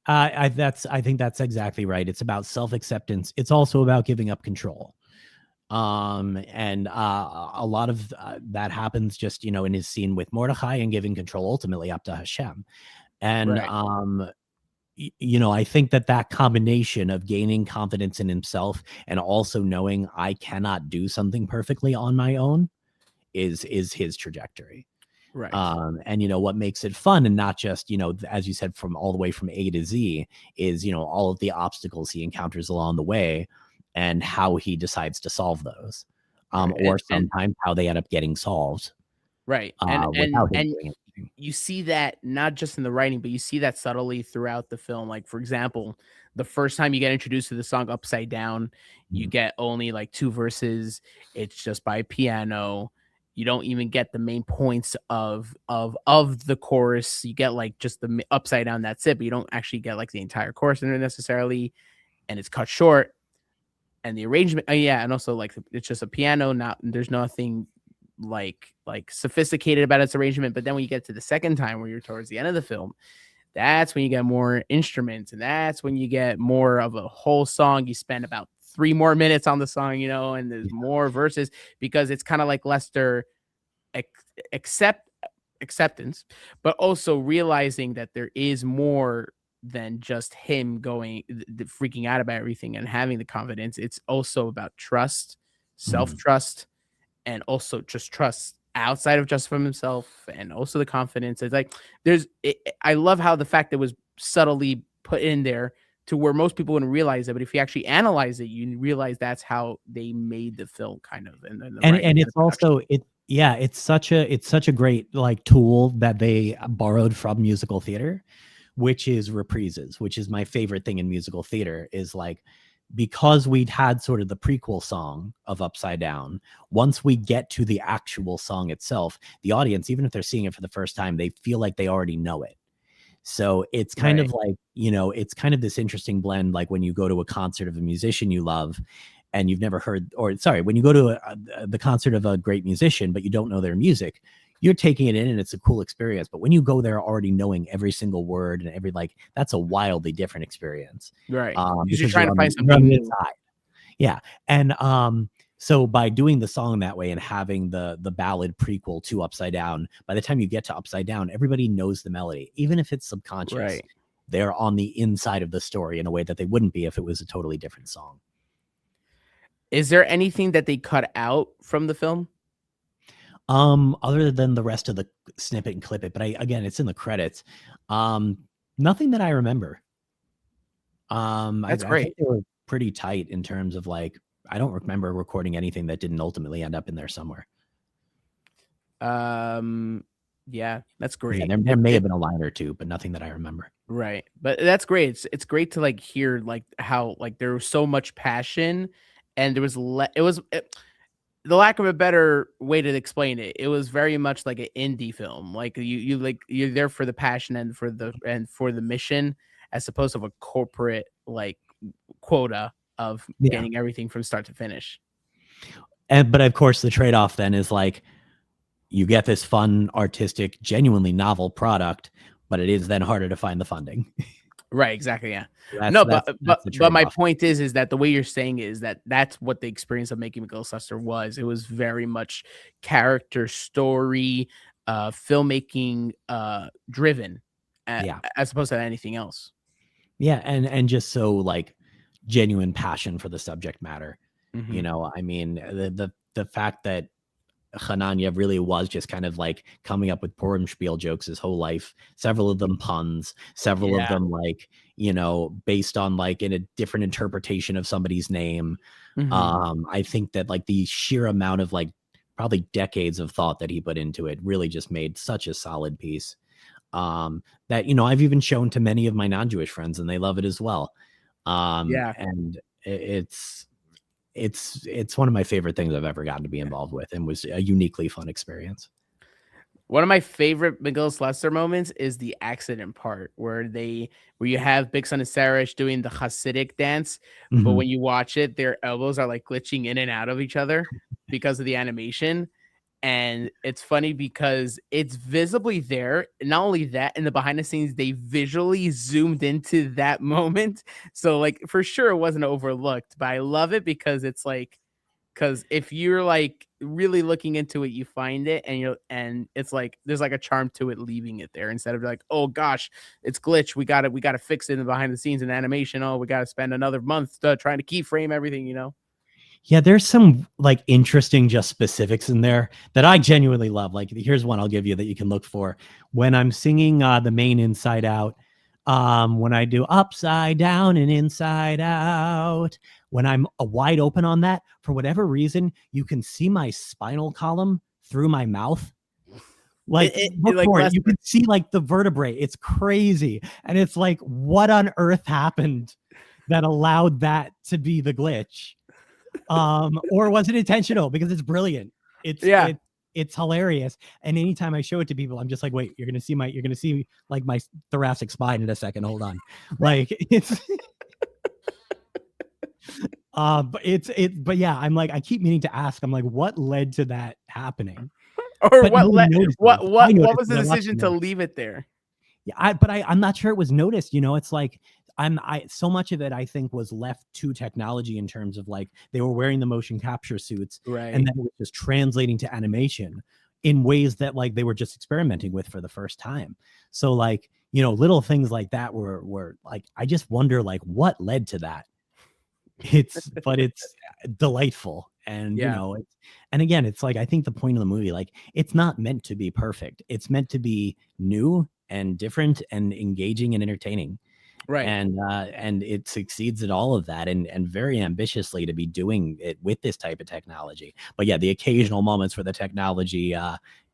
spot. I think that's exactly right. It's about self-acceptance. It's also about giving up control. And a lot of that happens just in his scene with Mordechai and giving control ultimately up to Hashem. And Right. I think that combination of gaining confidence in himself and also knowing I cannot do something perfectly on my own is his trajectory. Right. And what makes it fun, and not just as you said, from all the way from A to Z, is all of the obstacles he encounters along the way and how he decides to solve those, Right. or And sometimes how they end up getting solved right. without him And doing anything. you see that not just in the writing, but you see that subtly throughout the film. Like, for example, the first time you get introduced to the song Upside Down, you Mhm. get only like two verses. It's just by piano. you don't even get the main points of the chorus. You get like just the upside down, that's it, but you don't actually get like the entire chorus in there necessarily, and it's cut short. And the arrangement, and also like it's just a piano, not there's nothing like sophisticated about its arrangement. But then when you get to the second time where you're towards the end of the film, that's when you get more instruments, and that's when you get more of a whole song. You spend about 3 more minutes on the song, and there's more verses, because it's kind of like Lester acceptance, but also realizing that there is more than just him going freaking out about everything and having the confidence. It's also about trust, self-trust, and also just trust outside of just from himself, and also the confidence. It's like I love how the fact that was subtly put in there to where most people wouldn't realize it, but if you actually analyze it, you realize that's how they made the film, kind of. And it's also it's such a great like tool that they borrowed from musical theater, which is reprises, which is my favorite thing in musical theater. Is like, because we'd had sort of the prequel song of Upside Down, once we get to the actual song itself, the audience, even if they're seeing it for the first time, they feel like they already know it. So it's kind of like, it's kind of this interesting blend, like when you go to a concert of a musician you love and you've never heard, or sorry, when you go to the concert of a great musician, but you don't know their music, you're taking it in and it's a cool experience. But when you go there already knowing every single word and every, like, that's a wildly different experience. Right. Because you're trying to find something new. Yeah. And so by doing the song that way and having the ballad prequel to Upside Down, by the time you get to Upside Down, everybody knows the melody, even if it's subconscious. Right. They're on the inside of the story in a way that they wouldn't be if it was a totally different song. Is there anything that they cut out from the film? Other than the rest of the snippet and clip it, but again, it's in the credits. Nothing that I remember. That's I great. think they were pretty tight in terms of like, I don't remember recording anything that didn't ultimately end up in there somewhere. Yeah, that's great. Yeah, there may have been a line or two, but nothing that I remember. Right. But that's great. It's great to like hear like how like there was so much passion, and there was the lack of a better way to explain it. It was very much like an indie film. Like you're there for the passion and for the mission, as opposed to a corporate like quota of getting everything from start to finish. But of course the trade-off then is like, you get this fun, artistic, genuinely novel product, but it is then harder to find the funding. Right, exactly, yeah. But my point is that the way you're saying is that's what the experience of making McGillis Lester was. It was very much character story, filmmaking driven, as opposed to anything else. Yeah, and just so like genuine passion for the subject matter. Mm-hmm. I mean, the fact that Hananya really was just kind of like coming up with Purim-spiel jokes his whole life, several of them puns, several of them like, based on like in a different interpretation of somebody's name. Mm-hmm. I think that like the sheer amount of like probably decades of thought that he put into it really just made such a solid piece that, I've even shown to many of my non-Jewish friends and they love it as well. And it's one of my favorite things I've ever gotten to be involved with, and was a uniquely fun experience. One of my favorite McGillis Lester moments is the accident part where you have Big Son and Sarish doing the Hasidic dance, but when you watch it, their elbows are like glitching in and out of each other because of the animation. And it's funny because it's visibly there. Not only that, in the behind the scenes, they visually zoomed into that moment. So like for sure it wasn't overlooked, but I love it because it's like, because if you're like really looking into it, you find it, and it's like there's like a charm to it leaving it there instead of like, oh gosh, it's glitch. We gotta fix it in the behind the scenes in animation. Oh, we gotta spend another month trying to keyframe everything, Yeah, there's some like interesting just specifics in there that I genuinely love. Like here's one I'll give you that you can look for. When I'm singing the main Inside Out, when I do Upside Down and Inside Out, when I'm wide open on that, for whatever reason, you can see my spinal column through my mouth. Like, you can see like the vertebrae. It's crazy. And it's like, what on earth happened that allowed that to be the glitch? Or was it intentional? Because it's brilliant. It's It's hilarious. And anytime I show it to people, I'm just like, wait, you're gonna see like my thoracic spine in a second. Hold on. Like it's but yeah, I'm like, I keep meaning to ask. I'm like, what led to that happening? Or But nobody noticed it. I what noticed was the it. I watched decision it. to leave it there? Yeah, I'm not sure it was noticed. It's like so much of it I think was left to technology in terms of like they were wearing the motion capture suits, Right. and then it was just translating to animation in ways that like they were just experimenting with for the first time. So like, little things like that were like, I just wonder like what led to that. But it's delightful. And Yeah. and again, it's like I think the point of the movie, like it's not meant to be perfect. It's meant to be new and different and engaging and entertaining. Right. And it succeeds at all of that, and very ambitiously to be doing it with this type of technology. But yeah, the occasional moments where the technology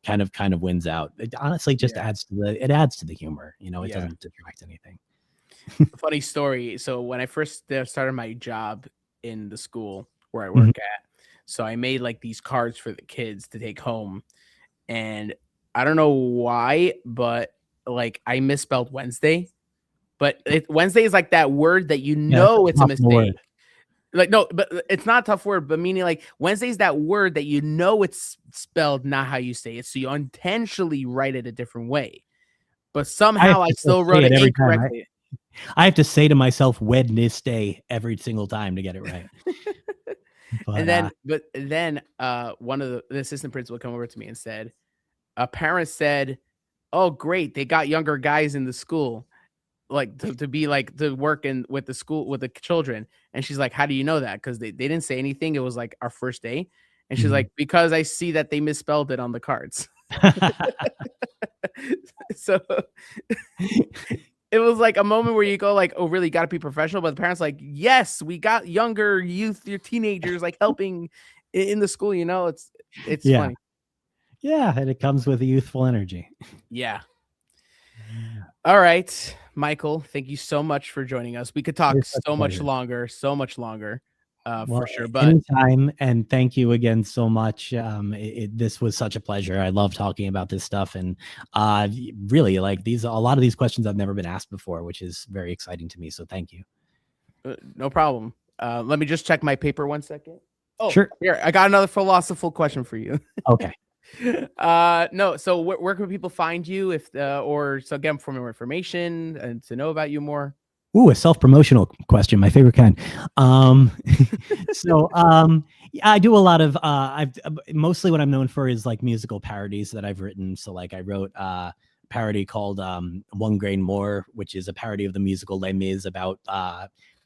kind of wins out. It honestly just adds to the humor. It doesn't detract anything. Funny story. So when I first started my job in the school where I work at, so I made like these cards for the kids to take home, and I don't know why, but like I misspelled Wednesday. But Wednesday is like that word that it's a mistake. Word. Like no, but it's not a tough word. But meaning like Wednesday is that word that it's spelled not how you say it, so you intentionally write it a different way. But somehow I still wrote it incorrectly. I have to say to myself Wednesday every single time to get it right. But then one of the assistant principal come over to me and said, a parent said, "Oh, great, they got younger guys in the school." Like to be like to work with the school with the children. And she's like, "How do you know that?" Because they didn't say anything. It was like our first day. And she's like, "Because I see that they misspelled it on the cards." So it was like a moment where you go like, "Oh, really got to be professional." But the parents like, "Yes, we got younger youth, your teenagers like helping in the school." It's funny. Yeah, and it comes with a youthful energy. Yeah. All right, Michael, thank you so much for joining us. We could talk so much longer, for sure. But anytime, and thank you again so much. This was such a pleasure. I love talking about this stuff, and really like a lot of these questions I've never been asked before, which is very exciting to me. So thank you. No problem. Let me just check my paper 1 second. Oh, sure. Here, I got another philosophical question for you. Okay. No. So where can people find you so get for more information and to know about you more? Ooh, a self-promotional question, my favorite kind. I do a lot of mostly what I'm known for is like musical parodies that I've written. So like I wrote a parody called One Grain More, which is a parody of the musical Les Mis about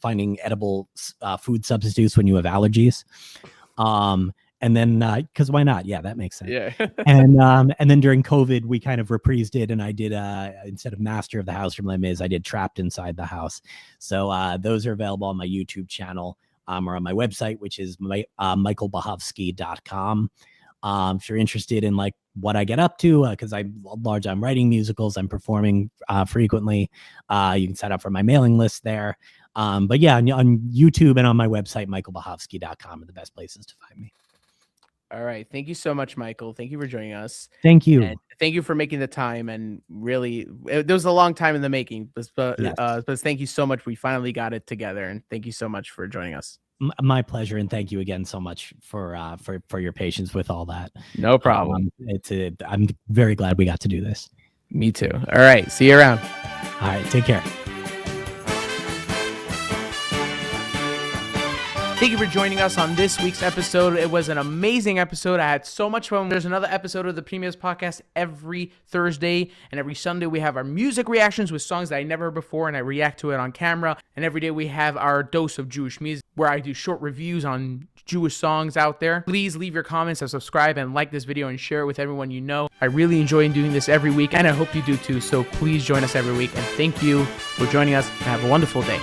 finding edible food substitutes when you have allergies. And then, because why not? Yeah, that makes sense. Yeah. and then during COVID, we kind of reprised it, and I did instead of Master of the House from Les Mis, I did Trapped Inside the House. So those are available on my YouTube channel or on my website, which is michaelbihovsky.com. If you're interested in like what I get up to, because I'm writing musicals, I'm performing frequently. You can sign up for my mailing list there. But yeah, on YouTube and on my website, michaelbihovsky.com are the best places to find me. All right. Thank you so much, Michael. Thank you for joining us. Thank you. And thank you for making the time. And really, there was a long time in the making, but thank you so much. We finally got it together. And thank you so much for joining us. My pleasure. And thank you again so much for your patience with all that. No problem. I'm very glad we got to do this. Me too. All right. See you around. All right. Take care. Thank you for joining us on this week's episode. It was an amazing episode. I had so much fun. There's another episode of the Premiers Podcast every Thursday, and every Sunday we have our music reactions with songs that I never heard before, and I react to it on camera. And every day we have our dose of Jewish music, where I do short reviews on Jewish songs out there. Please leave your comments and subscribe and like this video and share it with everyone you know. I really enjoy doing this every week, and I hope you do too. So please join us every week. And thank you for joining us, and have a wonderful day.